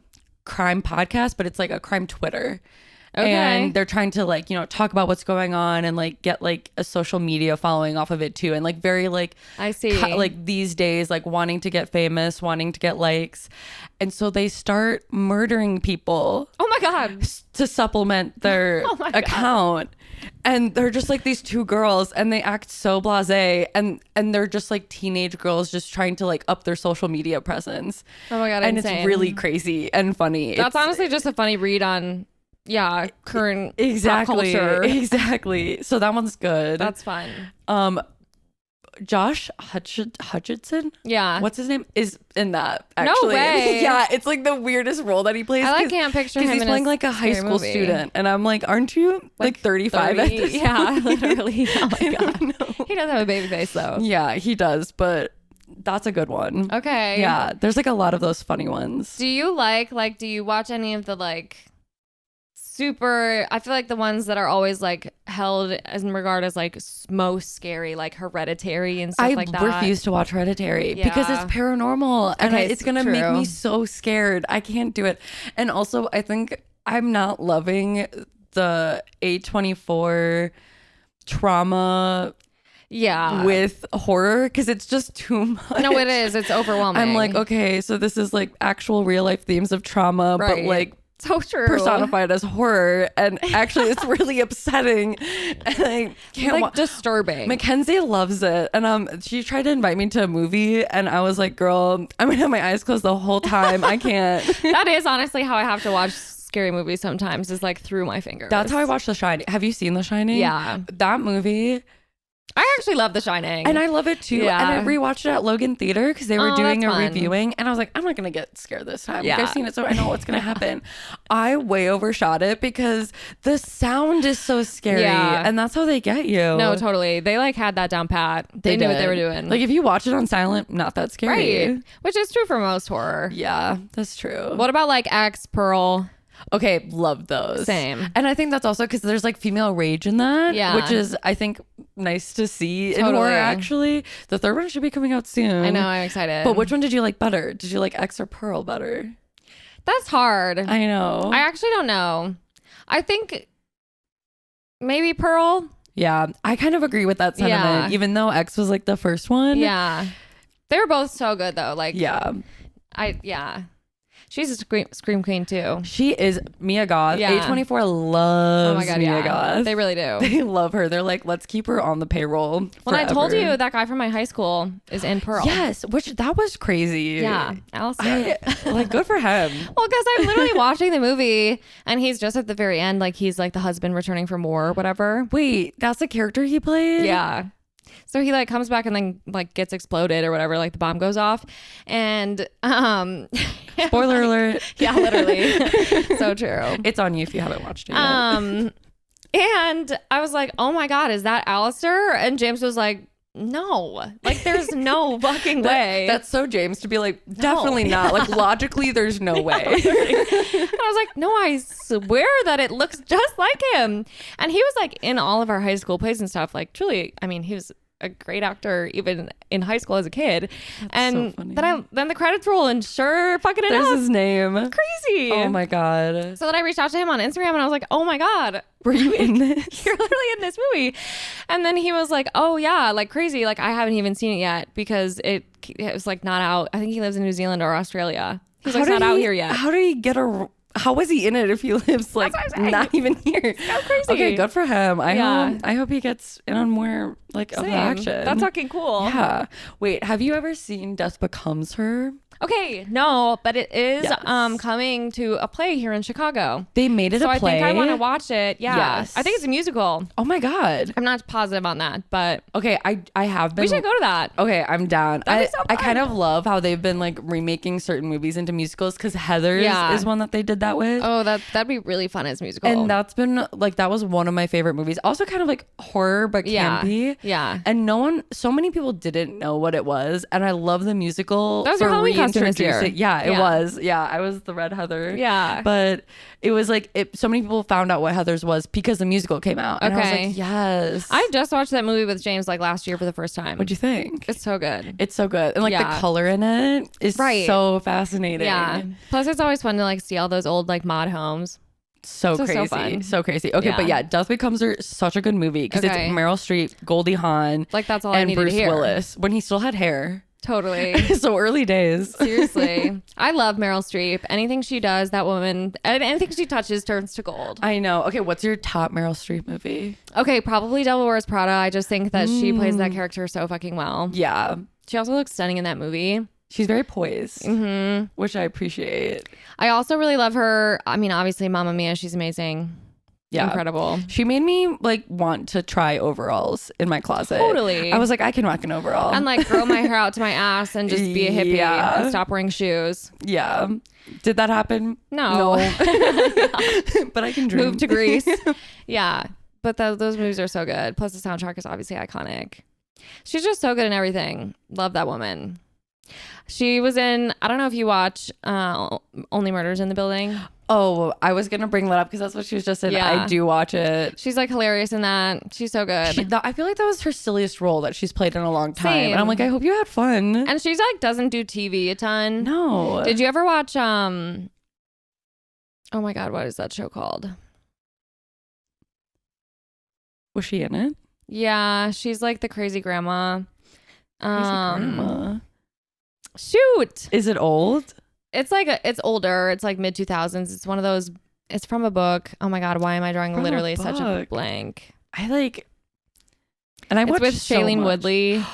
crime podcast, but it's like a crime Twitter. Okay. And they're trying to like, you know, talk about what's going on and like get like a social media following off of it too. And like very like, I see, like these days, like wanting to get famous, wanting to get likes. And so they start murdering people. Oh my God. To supplement their account. And they're just like these two girls and they act so blasé and they're just like teenage girls just trying to like up their social media presence. Oh my God. And insane. It's really crazy and funny. That's honestly just a funny read on current exactly pop culture. Exactly. So that one's good. That's fun. Josh Hutcherson, what's his name, is in that, actually. No way. Yeah, it's like the weirdest role that he plays. I can't picture him because he's in playing like a high school movie. student, and I'm like, aren't you like 35 at this point? Literally. Oh my god. He does have a baby face though. Yeah, he does, but that's a good one. Okay. Yeah, there's like a lot of those funny ones. Do you do you watch any of the like super, I feel like the ones that are always like held as in regard as like most scary, like Hereditary and stuff like that? I refuse to watch Hereditary because it's paranormal, and it's gonna make me so scared. I can't do it. And also, I think I'm not loving the A24 trauma with horror, because it's just too much. No, it is. It's overwhelming. I'm like, okay, so this is like actual real life themes of trauma, but like so true, personified as horror, and actually it's really upsetting, and I can't like disturbing. Mackenzie loves it, and she tried to invite me to a movie, and I was like, girl, I'm gonna have my eyes closed the whole time. I can't. That is honestly how I have to watch scary movies sometimes, is like through my fingers. That's how I watch The Shining. Have you seen The Shining? Yeah, that movie, I actually love The Shining. And I love it too. Yeah. And I rewatched it at Logan Theater because they were doing a reviewing. And I was like, I'm not going to get scared this time. Yeah. Like, I've seen it, so I know what's going to happen. I way overshot it because the sound is so scary. Yeah. And that's how they get you. No, totally. They like had that down pat. They knew what they were doing. Like if you watch it on silent, not that scary. Right. Which is true for most horror. Yeah, that's true. What about like X, Pearl? Okay, love those. Same. And I think that's also because there's like female rage in that, which is, I think, nice to see in horror, actually. The third one should be coming out soon. I know, I'm excited. But which one did you like better? Did you like X or Pearl better? That's hard. I know. I actually don't know. I think maybe Pearl. Yeah, I kind of agree with that sentiment, even though X was like the first one. Yeah. They were both so good though. Like, she's a scream queen too. She is Mia Goth. Yeah. A24 loves Mia Goth. They really do. They love her. They're like, let's keep her on the payroll forever. When I told you that guy from my high school is in Pearl. Yes, which that was crazy. Yeah, Alistair. Like, good for him. Well, because I'm literally watching the movie and he's just at the very end, like he's like the husband returning from war or whatever. Wait, that's the character he played? Yeah. So he like comes back and then like gets exploded or whatever, like the bomb goes off, and spoiler alert. Yeah, literally. So true. It's on you if you haven't watched it yet. And I was like, oh my god, is that Alistair? And James was like, no, like there's no fucking way. That's so James to be like, definitely not. Like logically, there's no way. And I was like, no, I swear that it looks just like him. And he was like in all of our high school plays and stuff. Like truly, I mean, he was a great actor even in high school as a kid. That's and so then the credits roll and sure fucking enough, there's his name. Crazy. Oh my god. So then I reached out to him on Instagram and I was like, oh my god, were you in this? You're literally in this movie. And then he was like, oh yeah, like crazy, like I haven't even seen it yet because it was like not out. I think he lives in New Zealand or Australia. He's like, it's not out here yet. How did he get how was he in it if he lives like not even here? So crazy. Okay, good for him. I hope he gets in on more like of the action. That's fucking cool. Yeah. Wait, have you ever seen Death Becomes Her? Okay, no, but it is coming to a play here in Chicago. They made it a play. So I think I want to watch it. Yeah. Yes. I think it's a musical. Oh my god. I'm not positive on that, but okay, I have been. We should go to that. Okay, I'm down. That'd be so fun. I kind of love how they've been like remaking certain movies into musicals because Heathers is one that they did that with. Oh, that'd be really fun as a musical. And that's been like, that was one of my favorite movies. Also kind of like horror but campy. Yeah. And so many people didn't know what it was, and I love the musical. That was your Halloween costume this year. Yeah, it was. Yeah, I was the Red Heather. Yeah. But it was like, so many people found out what Heathers was because the musical came out. And I was like, yes. I just watched that movie with James like last year for the first time. What'd you think? It's so good. It's so good. And like the color in it is so fascinating. Yeah. Plus it's always fun to like see all those old like mod homes. So crazy. So crazy. Okay, but yeah, Death Becomes Her, such a good movie because it's Meryl Streep, Goldie Hawn, like that's all I needed Bruce to hear. Willis when he still had hair. Totally. So early days. Seriously. I love Meryl Streep. Anything she does, that woman, anything she touches turns to gold. I know. Okay, what's your top Meryl Streep movie? Okay, probably Devil Wears Prada. I just think that she plays that character so fucking well. Yeah. She also looks stunning in that movie. She's very poised, which I appreciate. I also really love her. I mean, obviously, Mamma Mia, she's amazing. Yeah. Incredible. She made me like want to try overalls in my closet. Totally. I was like, I can rock an overall. And like grow my hair out to my ass and just be a hippie and stop wearing shoes. Yeah. Did that happen? No. But I can dream. Move to Greece. Yeah. But those movies are so good. Plus the soundtrack is obviously iconic. She's just so good in everything. Love that woman. She was in, I don't know if you watch Only Murders in the Building. Oh, I was going to bring that up because that's what she was just in. Yeah. I do watch it. She's like hilarious in that. She's so good. I feel like that was her silliest role that she's played in a long time. Same. And I'm like, I hope you had fun. And she's like doesn't do TV a ton. No. Did you ever watch oh my God, what is that show called? Was she in it? Yeah, she's like the crazy grandma. Crazy grandma. Shoot. Is it old? It's like it's older. It's like mid 2000s. It's one of those. It's from a book. Oh my God, why am I drawing literally such a blank? I like. And I watched with Shailene Woodley.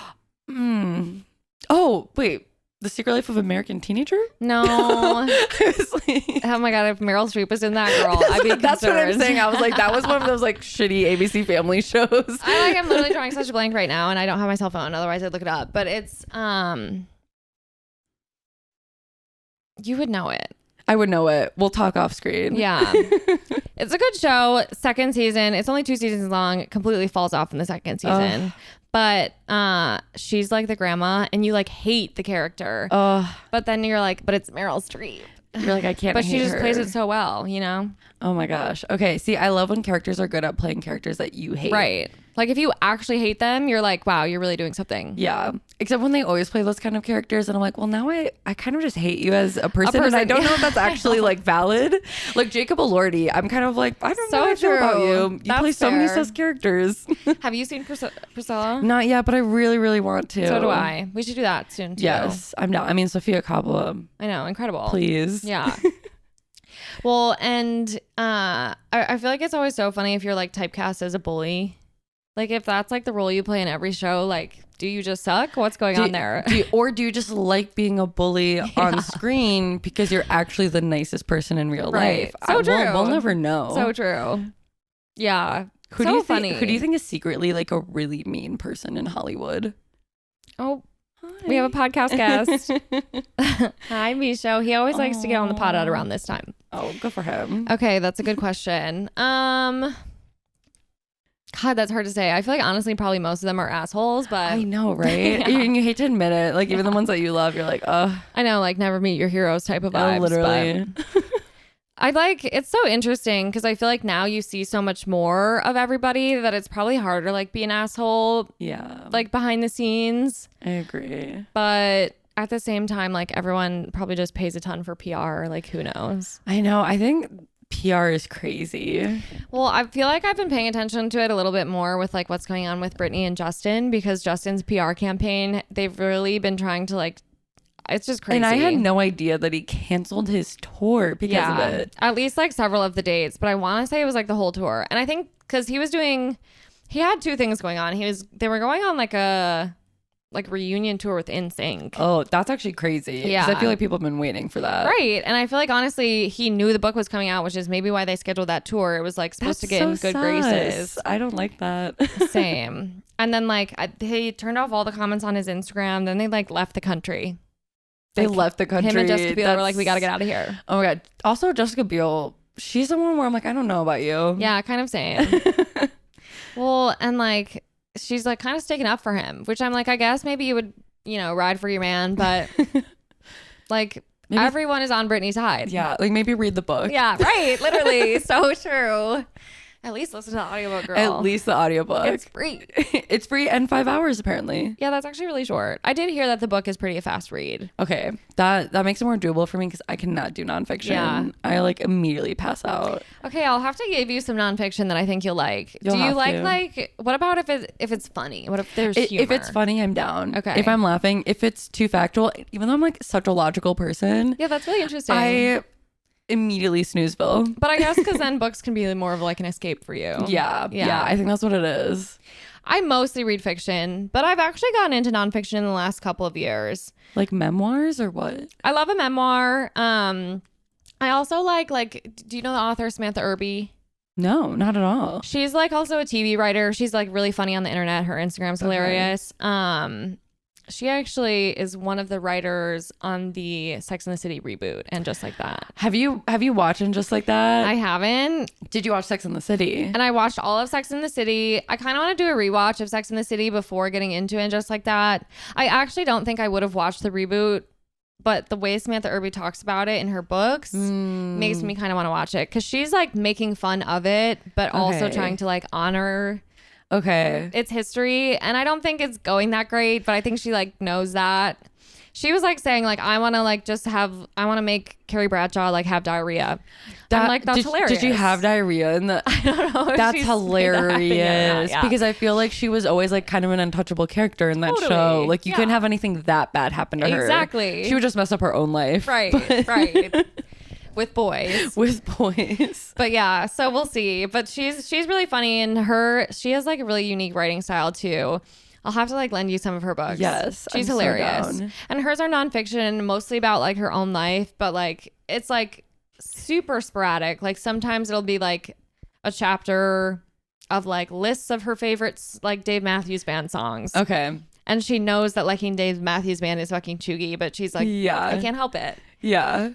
Oh wait, The Secret Life of American Teenager? No. I was like, oh my God, if Meryl Streep was in that, girl, I'd be concerned. That's what I'm saying. I was like, that was one of those like shitty ABC Family shows. I'm literally drawing such a blank right now, and I don't have my cell phone. Otherwise, I'd look it up. But it's you would know it. I would know it. We'll talk off screen. Yeah. It's a good show. Second season. It's only 2 seasons long. It completely falls off in the second season. But she's like the grandma and you like hate the character. But then you're like, but it's Meryl Streep. You're like, I can't But she just plays it so well, you know? Oh my gosh. Okay. See, I love when characters are good at playing characters that you hate. Right. Like if you actually hate them, you're like, wow, you're really doing something. Yeah. Except when they always play those kind of characters and I'm like, well, now I kind of just hate you as a person. And I don't know if that's actually like valid. Like Jacob Elordi, I'm kind of like, I don't know how I feel about you. You play so many sus characters. Have you seen Priscilla? Not yet, but I really, really want to. So do I. We should do that soon too. Yes, I'm down. I mean, Sofia Coppola. I know. Incredible. Please. Yeah. Well, and I feel like it's always so funny if you're like typecast as a bully. Like if that's like the role you play in every show, like do you just suck? What's going on there? Do you just like being a bully on screen because you're actually the nicest person in real life? So true. We'll never know. So true. Yeah. Who do you think is secretly like a really mean person in Hollywood? Oh, hi. We have a podcast guest. Hi, Misho. He always likes to get on the pod at around this time. Oh, good for him. Okay, that's a good question. God, that's hard to say. I feel like honestly, probably most of them are assholes, but I know, right? Yeah. And you hate to admit it. Like even the ones that you love, you're like, I know, like never meet your heroes type of vibes. Literally. It's so interesting because I feel like now you see so much more of everybody that it's probably harder to like be an asshole. Yeah. Like behind the scenes. I agree. But at the same time, like everyone probably just pays a ton for PR. Like who knows? I know. I think PR is crazy. Well, I feel like I've been paying attention to it a little bit more with like what's going on with Britney and Justin because Justin's PR campaign, they've really been trying to like, it's just crazy. And I had no idea that he canceled his tour because of it. At least like several of the dates, but I want to say it was like the whole tour. And I think because he had 2 things going on. They were going on like a reunion tour with NSYNC. Oh, that's actually crazy. Yeah. Because I feel like people have been waiting for that. Right. And I feel like honestly, he knew the book was coming out, which is maybe why they scheduled that tour. It was like supposed to get in good graces. I don't like that. Same. And then like they turned off all the comments on his Instagram. Then they like left the country. They left the country. Him and Jessica Biel were like, we got to get out of here. Oh my God. Also, Jessica Biel, she's someone where I'm like, I don't know about you. Yeah, kind of same. Well, and like, she's like kind of sticking up for him, which I'm like, I guess maybe you would, ride for your man, but like maybe everyone is on Britney's side. Yeah, like maybe read the book. Yeah, right. Literally. So true. At least listen to the audiobook, girl. At least the audiobook. It's free. It's free and 5 hours apparently. Yeah, that's actually really short. I did hear that the book is pretty a fast read. Okay. That makes it more doable for me because I cannot do nonfiction. Yeah. I like immediately pass out. Okay, I'll have to give you some nonfiction that I think you'll like. Do you like what about if it's funny? What if there's humor? If it's funny, I'm down. Okay. If I'm laughing, if it's too factual, even though I'm like such a logical person. Yeah, that's really interesting. I immediately snoozeville. But I guess because then books can be more of like an escape for you. Yeah. I think that's what it is. I mostly read fiction, but I've actually gotten into nonfiction in the last couple of years. Like memoirs or what? I love a memoir. I also like, do you know the author Samantha Irby? No, not at all. She's like also a TV writer. She's like really funny on the internet. Her Instagram's hilarious. She actually is one of the writers on the Sex and the City reboot and Just Like That. Have you watched and Just Like That? I haven't. Did you watch Sex and the City? And I watched all of Sex and the City. I kind of want to do a rewatch of Sex and the City before getting into it and Just Like That. I actually don't think I would have watched the reboot, but the way Samantha Irby talks about it in her books makes me kind of want to watch it because she's like making fun of it, but also trying to like honor its history. And I don't think it's going that great, but I think she like knows that. She was like saying like, I want to make Carrie Bradshaw like have diarrhea. I'm like, that's hilarious. Did you have diarrhea in the? I don't know. That's hilarious yeah. because I feel like she was always like kind of an untouchable character in that show. Like you couldn't have anything that bad happen to her. Exactly. She would just mess up her own life. Right. Right. With boys. But yeah, so we'll see. But she's really funny, and she has like a really unique writing style too. I'll have to like lend you some of her books. Yes. She's hilarious. So and hers are nonfiction, mostly about like her own life, but like it's like super sporadic. Like sometimes it'll be like a chapter of like lists of her favorites, like Dave Matthews Band songs. Okay. And she knows that liking Dave Matthews Band is fucking chuggy, but she's like, yeah, I can't help it. Yeah.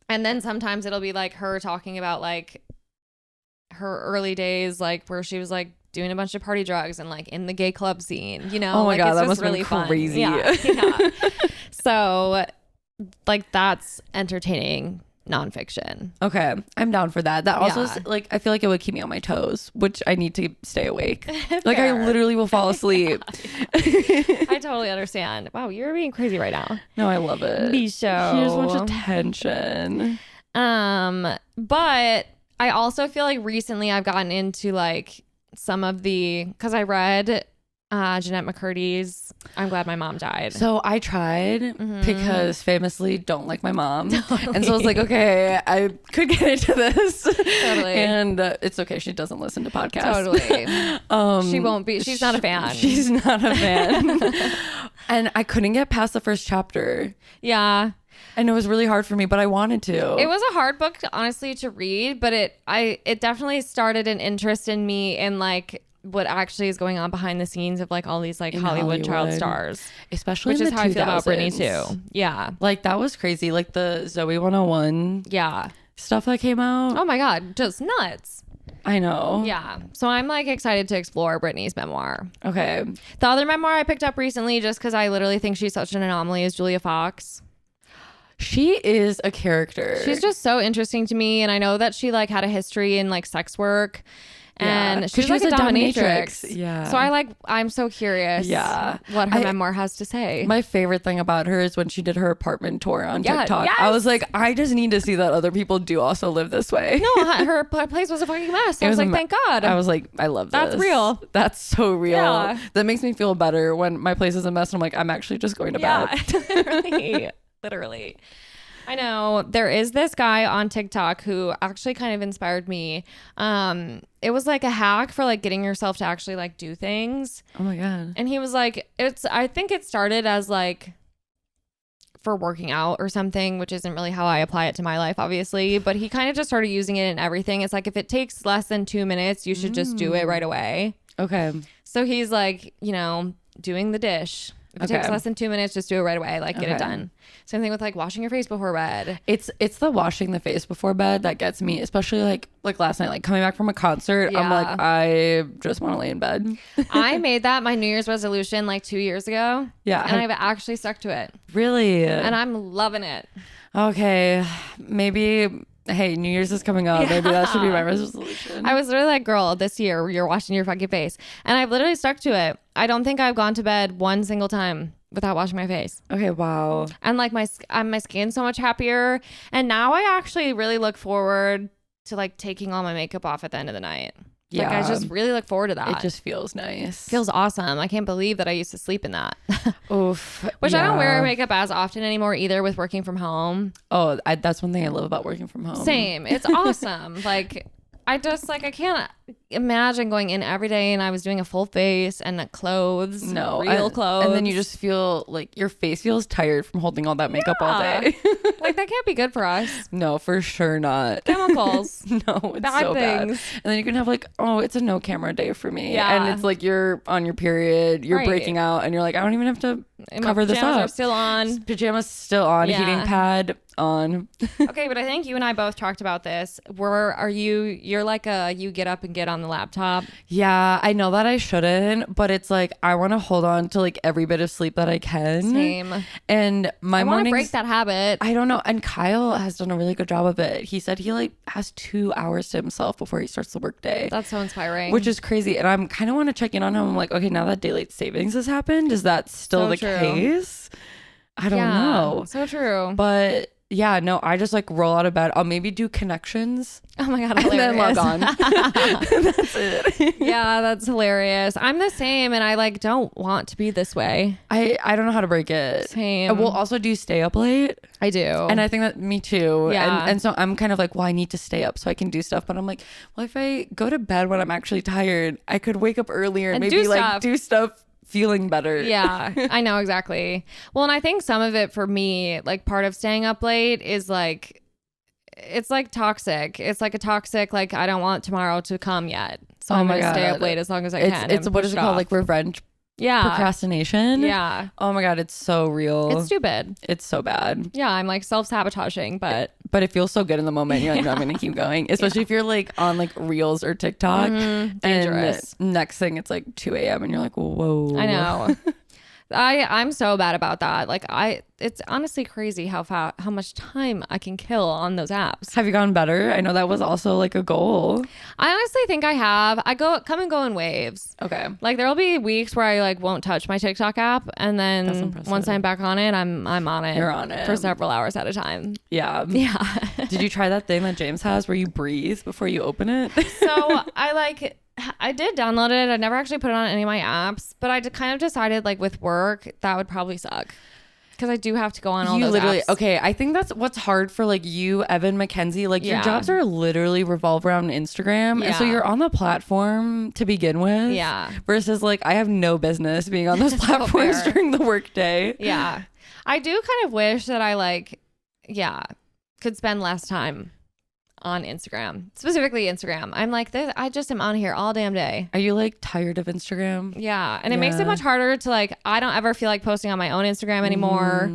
And then sometimes it'll be like her talking about like her early days, like where she was like doing a bunch of party drugs and like in the gay club scene, you know? Oh my God, it's that must really be crazy. Yeah. So like that's entertaining nonfiction. Okay. I'm down for that. That also is, like, I feel like it would keep me on my toes, which I need to stay awake. Like I literally will fall asleep. I totally understand. Wow, you're being crazy right now. No, I love it. Be show. Here's much attention. But I also feel like recently I've gotten into like some of because I read Jeanette McCurdy's I'm Glad My Mom Died. So I tried because famously don't like my mom. Totally. And so I was like, okay, I could get into this. Totally. And it's okay. She doesn't listen to podcasts. Totally. She won't be. She's not a fan. She's not a fan. And I couldn't get past the first chapter. Yeah. And it was really hard for me, but I wanted to. It was a hard book, honestly, to read, but it definitely started an interest in me in like what actually is going on behind the scenes of like all these like Hollywood child stars, especially which in is the how 2000s. I feel about Britney too. Yeah, like that was crazy. Like the Zoe 101 stuff that came out. Oh my God, just nuts. I know. Yeah. So I'm like excited to explore Britney's memoir. Okay. The other memoir I picked up recently just because I literally think she's such an anomaly is Julia Fox. She is a character. She's just so interesting to me, and I know that she like had a history in like sex work. And she's like a dominatrix. Yeah. So I'm so curious what her memoir has to say. My favorite thing about her is when she did her apartment tour on TikTok. Yes. I was like, I just need to see that other people do also live this way. No, her place was a fucking mess. I was like, thank God. I was like, I love this. That's real. That's so real. Yeah. That makes me feel better when my place is a mess and I'm like, I'm actually just going to bed. Literally. I know there is this guy on TikTok who actually kind of inspired me. It was like a hack for like getting yourself to actually like do things. Oh my God. And he was like, I think it started as like for working out or something, which isn't really how I apply it to my life, obviously. But he kind of just started using it in everything. It's like, if it takes less than 2 minutes, you should just do it right away. Okay. So he's like, doing the dish. If it takes less than 2 minutes, just do it right away. Like, get it done. Same thing with like washing your face before bed. It's the washing the face before bed that gets me, especially like last night, like coming back from a concert. Yeah. I'm like, I just want to lay in bed. I made that my New Year's resolution like 2 years ago. Yeah. And I've actually stuck to it. Really? And I'm loving it. Okay. Maybe. Hey, New Year's is coming up. Yeah. Maybe that should be my resolution. I was literally like, girl, this year you're washing your fucking face. And I've literally stuck to it. I don't think I've gone to bed one single time without washing my face. Okay, wow. And like my skin's so much happier. And now I actually really look forward to like taking all my makeup off at the end of the night. Yeah. Like I just really look forward to that. It just feels nice. Feels awesome. I can't believe that I used to sleep in that. Oof. Which I don't wear makeup as often anymore either with working from home. Oh, that's one thing I love about working from home. Same. It's awesome. Like I just like, I can't imagine going in every day and I was doing a full face and clothes, real clothes. And then you just feel like your face feels tired from holding all that makeup all day. Like that can't be good for us. No, for sure not. Chemicals. No, it's bad so things. bad. And then you can have like, oh, it's a no camera day for me. Yeah. And it's like you're on your period, you're breaking out, and you're like, I don't even have to cover this up. Pajamas are still on. Pajamas still on. Yeah. Heating pad on. Okay, but I think you and I both talked about this. You're like you get up and get on the laptop. Yeah, I know that I shouldn't, but it's like I want to hold on to like every bit of sleep that I can. Same. And my mornings, I want to break that habit. I don't know. And Kyle has done a really good job of it. He said he like has 2 hours to himself before he starts the work day. That's so inspiring. Which is crazy. And I'm kind of want to check in on him. I'm like, okay, now that daylight savings has happened, is that still the case? I don't know. So true. But yeah, no, I just like roll out of bed. I'll maybe do connections. Oh my God, hilarious. And then log on. That's it. Yeah, that's hilarious. I'm the same and I like don't want to be this way. I don't know how to break it. Same. Well, also, do you stay up late? I do. And I think that me too. Yeah. And so I'm kind of like, well, I need to stay up so I can do stuff. But I'm like, well, if I go to bed when I'm actually tired, I could wake up earlier and maybe like do stuff feeling better. Yeah, I know exactly. Well, and I think some of it for me, like part of staying up late is like, it's like toxic. It's like a toxic, like I don't want tomorrow to come yet. So I'm going to stay up late as long as I can. It's what is it called? Like revenge. Yeah. Procrastination. Yeah. Oh my God, it's so real. It's stupid. It's so bad. Yeah, I'm like self-sabotaging, but it feels so good in the moment. You're like, no, I'm gonna keep going. Especially if you're like on like Reels or TikTok. Dangerous. And next thing it's like 2 a.m. and you're like, whoa. I know. I'm so bad about that. Like it's honestly crazy how much time I can kill on those apps. Have you gotten better? I know that was also like a goal. I honestly think I have. I come and go in waves. Okay. Like there'll be weeks where I like won't touch my TikTok app, and then once I'm back on it, I'm on it. You're on it for several hours at a time. Yeah. Yeah. Did you try that thing that James has where you breathe before you open it? So I did download it. I never actually put it on any of my apps, but I kind of decided like with work that would probably suck because I do have to go on all those apps. Okay, I think that's what's hard for like you, Evan, Mackenzie. Like your jobs are literally revolve around Instagram, and so you're on the platform to begin with. Yeah. Versus like I have no business being on those platforms during the workday. Yeah, I do kind of wish that I could spend less time on Instagram, specifically Instagram. I'm like, I just am on here all damn day. Are you like tired of Instagram? Yeah. And it makes it much harder to like, I don't ever feel like posting on my own Instagram anymore.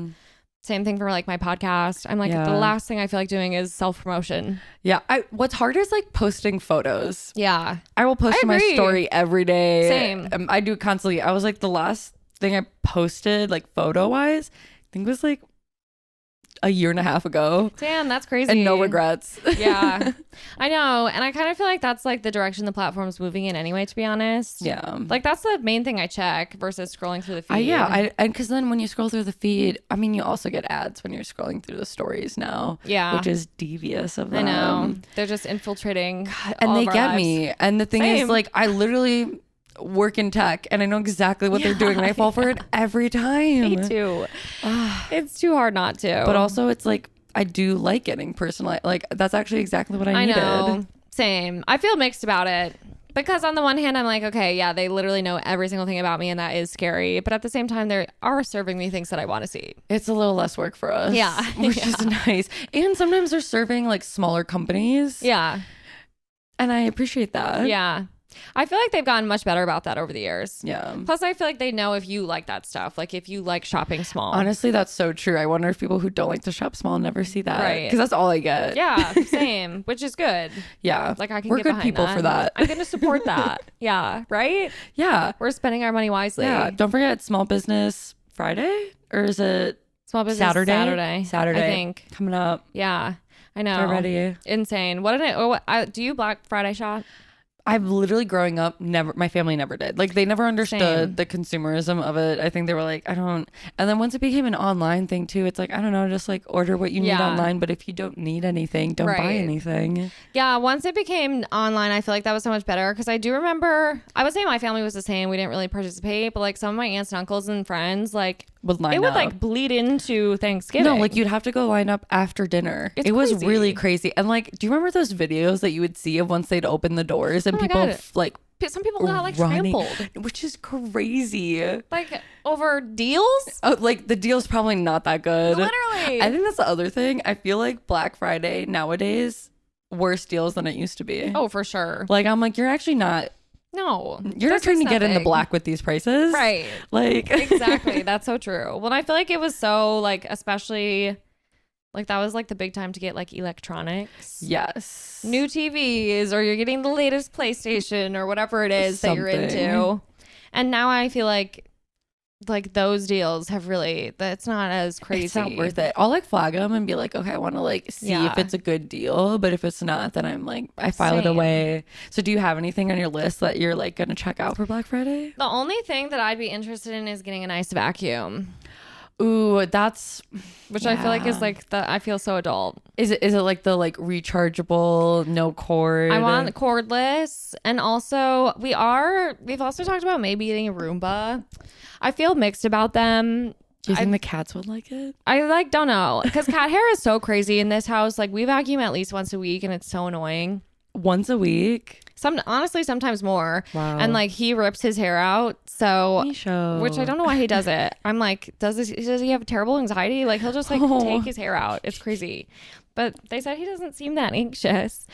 Same thing for like my podcast. I'm like, the last thing I feel like doing is self-promotion. Yeah. What's harder is like posting photos. Yeah. I will post my story every day. Same. I do it constantly. I was like, the last thing I posted like photo wise, I think it was like a year and a half ago. Damn, that's crazy. And no regrets. Yeah, I know. And I kind of feel like that's like the direction the platform's moving in anyway, to be honest. Yeah. Like that's the main thing I check versus scrolling through the feed. And because then when you scroll through the feed, I mean, you also get ads when you're scrolling through the stories now. Yeah. Which is devious of them. I know. They're just infiltrating and they get lives. me. And the thing is like, I literally work in tech and I know exactly what they're doing and I fall for it every time. Me too. It's too hard not to. But also it's like I do like getting personalized. Like that's actually exactly what I needed. Know. Same. I feel mixed about it because on the one hand I'm like, okay, yeah, they literally know every single thing about me and that is scary. But at the same time, they are serving me things that I want to see. It's a little less work for us. Yeah. Which is nice. And sometimes they're serving like smaller companies. Yeah. And I appreciate that. Yeah. I feel like they've gotten much better about that over the years. Yeah. Plus, I feel like they know if you like that stuff. Like if you like shopping small. Honestly, that's so true. I wonder if people who don't like to shop small never see that. Right. Because that's all I get. Yeah, same. Which is good. Yeah. Like I can We're get good behind people that. for that. I'm going to support that. Yeah. Right? Yeah. We're spending our money wisely. Yeah. Don't forget Small Business Friday, or is it Small Business Saturday? Saturday. I think. Coming up. Yeah. I know. Already. Insane. Do you Black Friday shop? I've literally growing up, my family never did. Like they never understood the consumerism of it. I think they were like, I don't. And then once it became an online thing too, it's like, I don't know, just like order what you need online. But if you don't need anything, don't buy anything. Yeah. Once it became online, I feel like that was so much better. Cause I do remember, I would say my family was the same. We didn't really participate, but like some of my aunts and uncles and friends, like would line up. It would like bleed into Thanksgiving. No, like you'd have to go line up after dinner. It was really crazy. And like, do you remember those videos that you would see of once they'd open the doors and people like some people got like trampled, which is crazy. Like over deals. Oh, like the deal's probably not that good. Literally. I think that's the other thing. I feel like Black Friday nowadays worse deals than it used to be. Oh, for sure. Like I'm like, you're actually not. No, you're not trying to get in the black with these prices, right? Like exactly. That's so true. Well, I feel like it was so like, especially like that was like the big time to get like electronics. Yes. New TVs, or you're getting the latest PlayStation or whatever it is that you're into. And now I feel like those deals have really, that's not as crazy. It's not worth it. I'll like flag them and be like, okay, I want to like see if it's a good deal. But if it's not, then I'm like, I file it away. So do you have anything on your list that you're like going to check out for Black Friday? The only thing that I'd be interested in is getting a nice vacuum. Ooh, that's which I feel like is like I feel so adult. Is it like the like rechargeable, no cord? I want cordless, and also we've also talked about maybe getting a Roomba. I feel mixed about them. Do you think the cats would like it? I like don't know, because cat hair is so crazy in this house. Like we vacuum at least once a week, and it's so annoying. Once a week? Honestly, sometimes more. Wow. And like he rips his hair out, so which I don't know why he does it. I'm like, does he have terrible anxiety? Like he'll just like take his hair out. It's crazy. But they said he doesn't seem that anxious.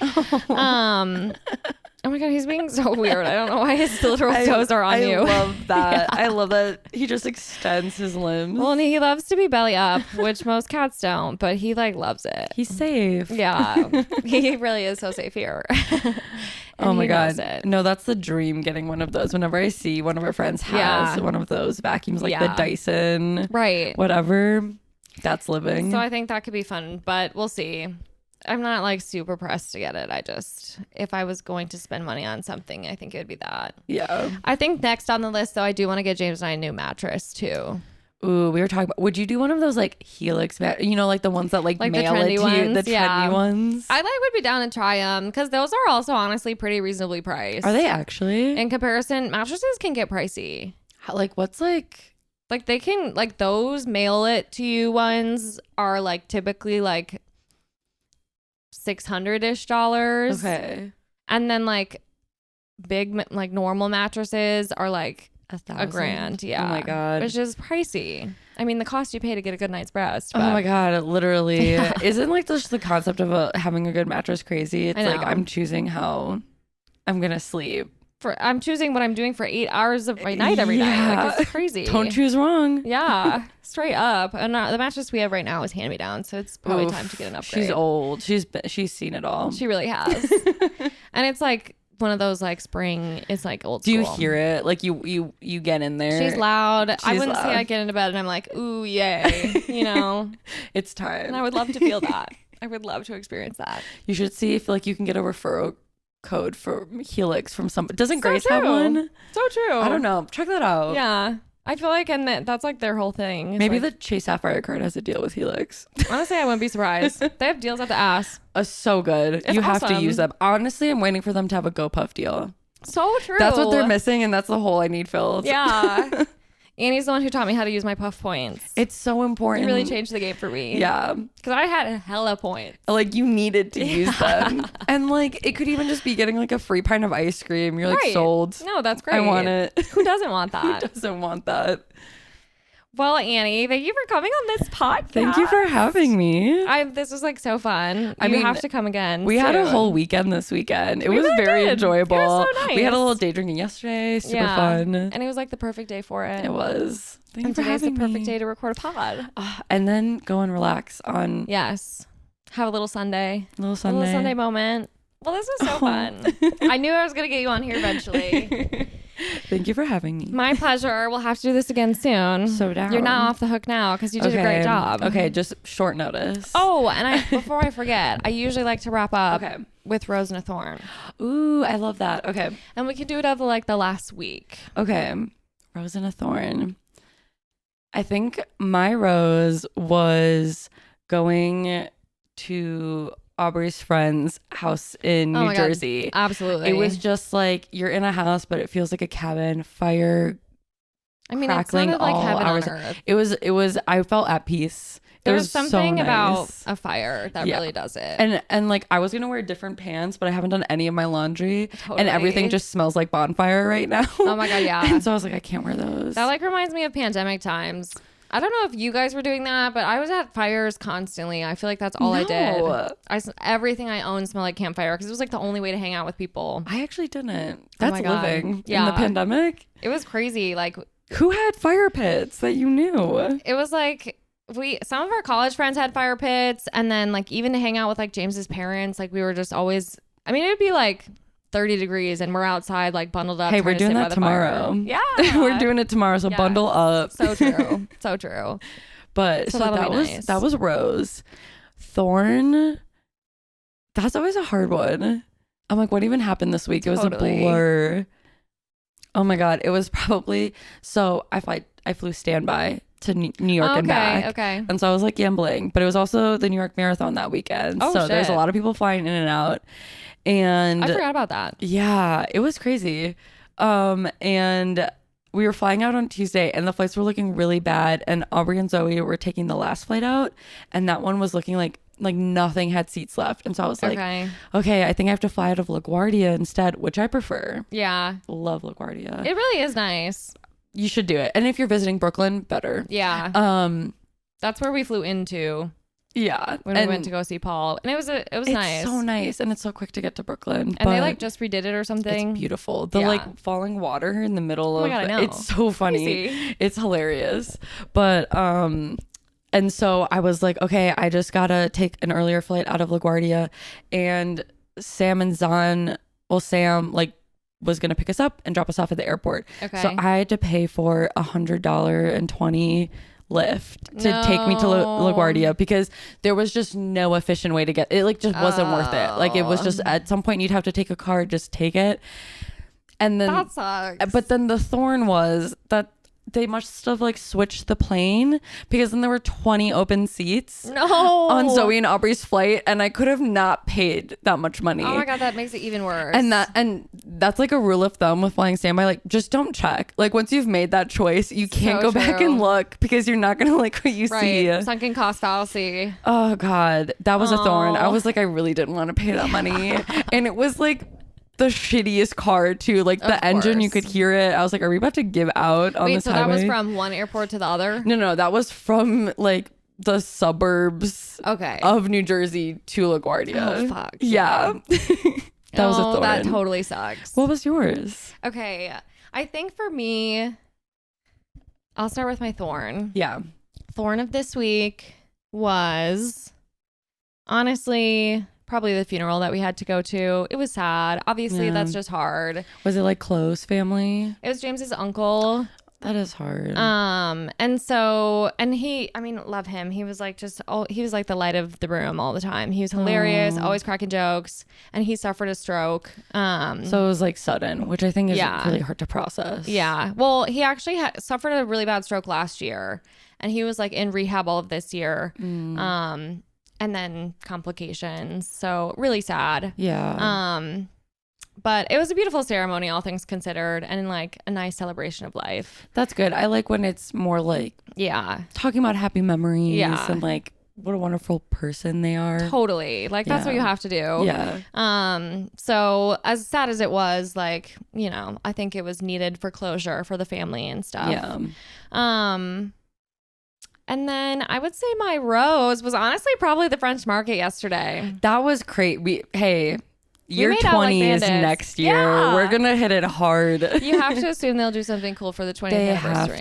Oh my God, he's being so weird. I don't know why his literal toes are on you. I love that. Yeah. I love that he just extends his limbs. Well, and he loves to be belly up, which most cats don't, but he like loves it. He's safe. Yeah. He really is so safe here. Oh my God. No, that's the dream, getting one of those. Whenever I see one of our friends has one of those vacuums, like the Dyson. Right. Whatever. That's living. So I think that could be fun, but we'll see. I'm not like super pressed to get it. If I was going to spend money on something, I think it would be that. Yeah. I think next on the list, though, I do want to get James and I a new mattress too. Ooh, we were talking about, would you do one of those like Helix, like the ones that like mail the trendy it to ones, you, the trendy ones? I would be down to try them, because those are also honestly pretty reasonably priced. Are they actually? In comparison, mattresses can get pricey. What's like they can, like those mail it to you ones are like typically like $600-ish. Okay. And then like big like normal mattresses are like $1,000. Yeah. Oh my God. Which is pricey. I mean, the cost you pay to get a good night's rest. But... Oh my God, literally. Isn't like just the concept of having a good mattress crazy? It's like I'm choosing how I'm gonna sleep. I'm choosing what I'm doing for 8 hours of my night every night. Like, it's crazy. Don't choose wrong. Yeah, straight up. And the mattress we have right now is hand me down, so it's probably time to get an upgrade. She's old. She's seen it all. She really has. And it's like one of those like spring. It's like old school. Do school. you hear it? Like you get in there. She's loud. I wouldn't say I get into bed and I'm like, ooh, yay. It's time. And I would love to feel that. I would love to experience that. You should see if like you can get a referral code for Helix from some. Doesn't Grace have one? So true. I don't know. Check that out. Yeah. I feel like, and that's like their whole thing. Maybe the Chase Sapphire card has a deal with Helix. Honestly, I wouldn't be surprised. They have deals at the ass. So good. You have to use them. Honestly, I'm waiting for them to have a GoPuff deal. So true. That's what they're missing, and that's the hole I need filled. Yeah. Annie's the one who taught me how to use my puff points. It's so important. It really changed the game for me. Yeah. Because I had hella points. Like, you needed to use them. And, like, it could even just be getting, like, a free pint of ice cream. You're, like, sold. No, that's great. I want it. Who doesn't want that? Who doesn't want that? Well, Annie, thank you for coming on this podcast. Thank you for having me. This was like so fun. You have to come again. We had a whole weekend this weekend. It was really very enjoyable. It was so nice. We had a little day drinking yesterday. Super fun. And it was like the perfect day for it. It was. And today's the perfect day to record a pod. And then go and relax on. Yes. Have a little Sunday. A little Sunday moment. Well, this was so fun. I knew I was going to get you on here eventually. Thank you for having me. My pleasure. We'll have to do this again soon. So down. You're not off the hook now because you did a great job. Okay, just short notice. Oh, and before I forget, I usually like to wrap up with Rose and a Thorn. Ooh, I love that. Okay. And we can do it over like the last week. Okay. Rose and a Thorn. I think my rose was going to Aubrey's friend's house in New Jersey. Absolutely. It was just like you're in a house, but it feels like a cabin. Fire I mean, crackling it sounded like all heaven hours. on earth. It was, I felt at peace. There's something so about nice. a fire that really does it. And like I was gonna wear different pants, but I haven't done any of my laundry, Totally. and everything just smells like bonfire right now. Oh my God, yeah. And so I was like, I can't wear those. That like reminds me of pandemic times. I don't know if you guys were doing that, but I was at fires constantly. I feel like that's all I did. Everything I own smelled like campfire because it was like the only way to hang out with people. I actually didn't. That's living yeah. in the pandemic. It was crazy. Like, who had fire pits that you knew? It was like some of our college friends had fire pits, and then like even to hang out with like James's parents, like we were just always, I mean, it would be like 30 degrees and we're outside like bundled up. Hey, we're doing that tomorrow. Yeah. We're doing it tomorrow, so bundle up. So true. So true. But so that was Rose. Thorn, that's always a hard one. I'm like, what even happened this week? It was a blur. Oh my God. It was probably, so I flew standby to New York and back. Okay. And so I was like gambling, but it was also the New York Marathon that weekend. So there's a lot of people flying in and out. And I forgot about that. Yeah, it was crazy. And we were flying out on Tuesday and the flights were looking really bad. And Aubrey and Zoe were taking the last flight out. And that one was looking like nothing had seats left. And so I was like, okay, I think I have to fly out of LaGuardia instead, which I prefer. Yeah. Love LaGuardia. It really is nice. You should do it. And if you're visiting Brooklyn, better. Yeah. That's where we flew into. Yeah. When we went to go see Paul. And it was nice. It's so nice. And it's so quick to get to Brooklyn. And they like just redid it or something. It's beautiful. The like falling water in the middle of God, I know. It's so funny. Crazy. It's hilarious. But and so I was like, okay, I just gotta take an earlier flight out of LaGuardia. And Sam and Zahn, Sam like was gonna pick us up and drop us off at the airport. Okay. So I had to pay for $100.20 Lyft to take me to LaGuardia because there was just no efficient way to get it. Like just wasn't worth it. Like it was just at some point you'd have to take a car, just take it. And then that sucks. But then the thorn was that they must have like switched the plane because then there were 20 open seats on Zoe and Aubrey's flight, and I could have not paid that much money. Oh my God, that makes it even worse. And that's like a rule of thumb with flying standby. Like just don't check. Like once you've made that choice, you can't go back and look because you're not gonna like what you see. Sunken cost fallacy. Oh God, that was a thorn. I was like, I really didn't want to pay that money, and it was like the shittiest car too, like the engine, you could hear it. I was like, are we about to give out on this highway? That was from one airport to the other? No, that was from like the suburbs of New Jersey to LaGuardia. Oh fuck. Yeah. That was a thorn. That totally sucks. What was yours? Okay, I think for me, I'll start with my thorn. Yeah. Thorn of this week was honestly probably the funeral that we had to go to. It was sad. Obviously, that's just hard. Was it like close family? It was James's uncle. That is hard. And he, I mean, love him. He was like he was like the light of the room all the time. He was hilarious, always cracking jokes, and he suffered a stroke. So it was like sudden, which I think is really hard to process. Yeah. Well, he actually suffered a really bad stroke last year, and he was like in rehab all of this year. And then complications. So really sad. Yeah. But it was a beautiful ceremony, all things considered, and like a nice celebration of life. That's good. I like when it's more like talking about happy memories and like what a wonderful person they are. Totally. Like that's what you have to do. Yeah. So as sad as it was, like, you know, I think it was needed for closure for the family and stuff. Yeah. And then I would say my rose was honestly probably the French market yesterday. That was great. Year 20 is next year. Yeah. We're going to hit it hard. You have to assume they'll do something cool for the 20th anniversary.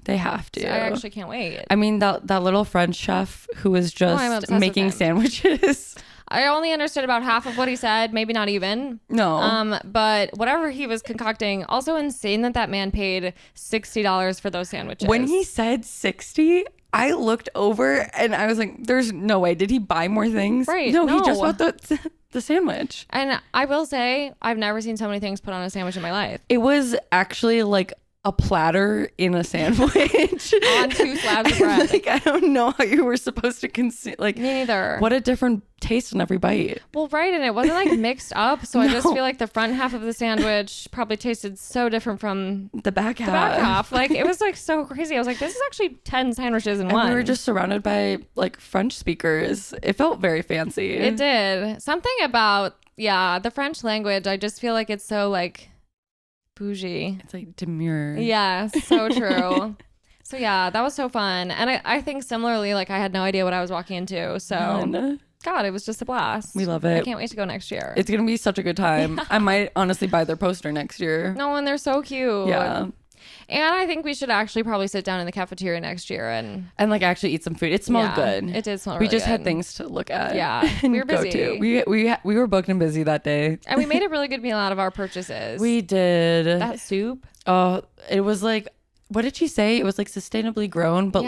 They have to. So I actually can't wait. I mean, that little French chef who was just making sandwiches. I only understood about half of what he said, maybe not even. No. But whatever he was concocting, also insane that man paid $60 for those sandwiches. When he said 60, I looked over and I was like, there's no way. Did he buy more things? Right. No, he just bought the sandwich. And I will say, I've never seen so many things put on a sandwich in my life. It was actually like a platter in a sandwich on 2 slabs of bread. Like, I don't know how you were supposed to consume. Like, me neither. What a different taste in every bite. Well, right, and it wasn't like mixed up, so I just feel like the front half of the sandwich probably tasted so different from the back half. Like, it was like so crazy. I was like, this is actually 10 sandwiches in one. We were just surrounded by like French speakers. It felt very fancy. It did. Something about the French language. I just feel like it's so like bougie. It's like demure. Yeah, so true. So yeah, that was so fun. And I think similarly, like I had no idea what I was walking into. So God, it was just a blast. We love it. I can't wait to go next year. It's gonna be such a good time. I might honestly buy their poster next year. No, and they're so cute. Yeah. And I think we should actually probably sit down in the cafeteria next year and like actually eat some food. It smelled good. It did smell really good. We just had things to look at. Yeah. We were busy. We were booked and busy that day. And we made a really good meal out of our purchases. We did. That soup. Oh, it was like, what did she say? It was like sustainably grown, but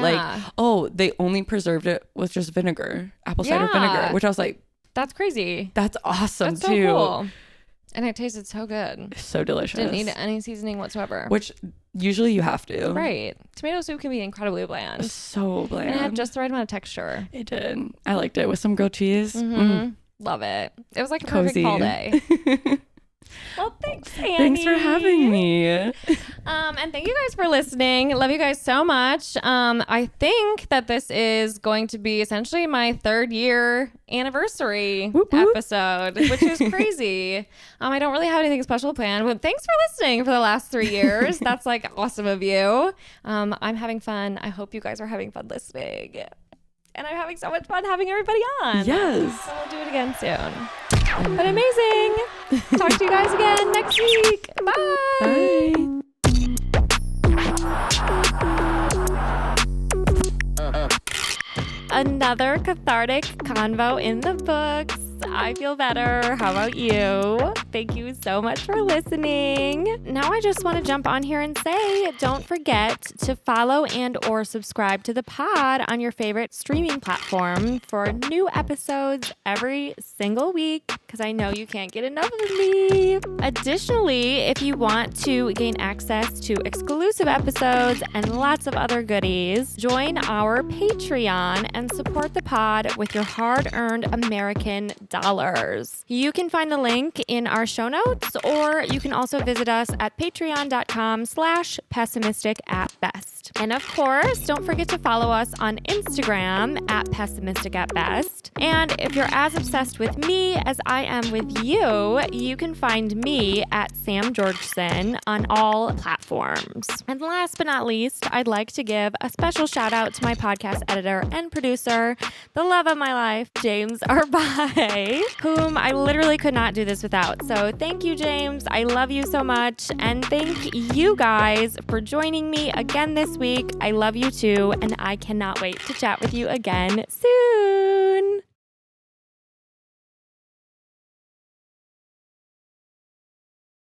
they only preserved it with just vinegar, apple cider vinegar, which I was like, that's crazy. That's awesome. That's too. So cool. And it tasted so good. So delicious. Didn't need any seasoning whatsoever. Which usually you have to. Right. Tomato soup can be incredibly bland. So bland. And it had just the right amount of texture. It did. I liked it with some grilled cheese. Love it. It was like a perfect fall day. Well, thanks, Annie. Thanks for having me. And thank you guys for listening. Love you guys so much. I think that this is going to be essentially my 3rd year anniversary episode, which is crazy. I don't really have anything special planned, but thanks for listening for the last 3 years. That's like awesome of you. I'm having fun. I hope you guys are having fun listening. And I'm having so much fun having everybody on. Yes. So we'll do it again soon. But amazing. Talk to you guys again next week. Bye. Another cathartic convo in the books. I feel better. How about you? Thank you so much for listening. Now I just want to jump on here and say, don't forget to follow and or subscribe to the pod on your favorite streaming platform for new episodes every single week, because I know you can't get enough of me. Additionally, if you want to gain access to exclusive episodes and lots of other goodies, join our Patreon and support the pod with your hard-earned American dollars. You can find the link in our show notes, or you can also visit us at patreon.com/pessimistic@best. And of course, don't forget to follow us on Instagram at pessimistic@best. And if you're as obsessed with me as I am with you, you can find me at Sam Georgeson on all platforms. And last but not least, I'd like to give a special shout out to my podcast editor and producer, the love of my life, James Arbai, whom I literally could not do this without. So thank you, James. I love you so much. And thank you guys for joining me again this week. I love you too. And I cannot wait to chat with you again soon.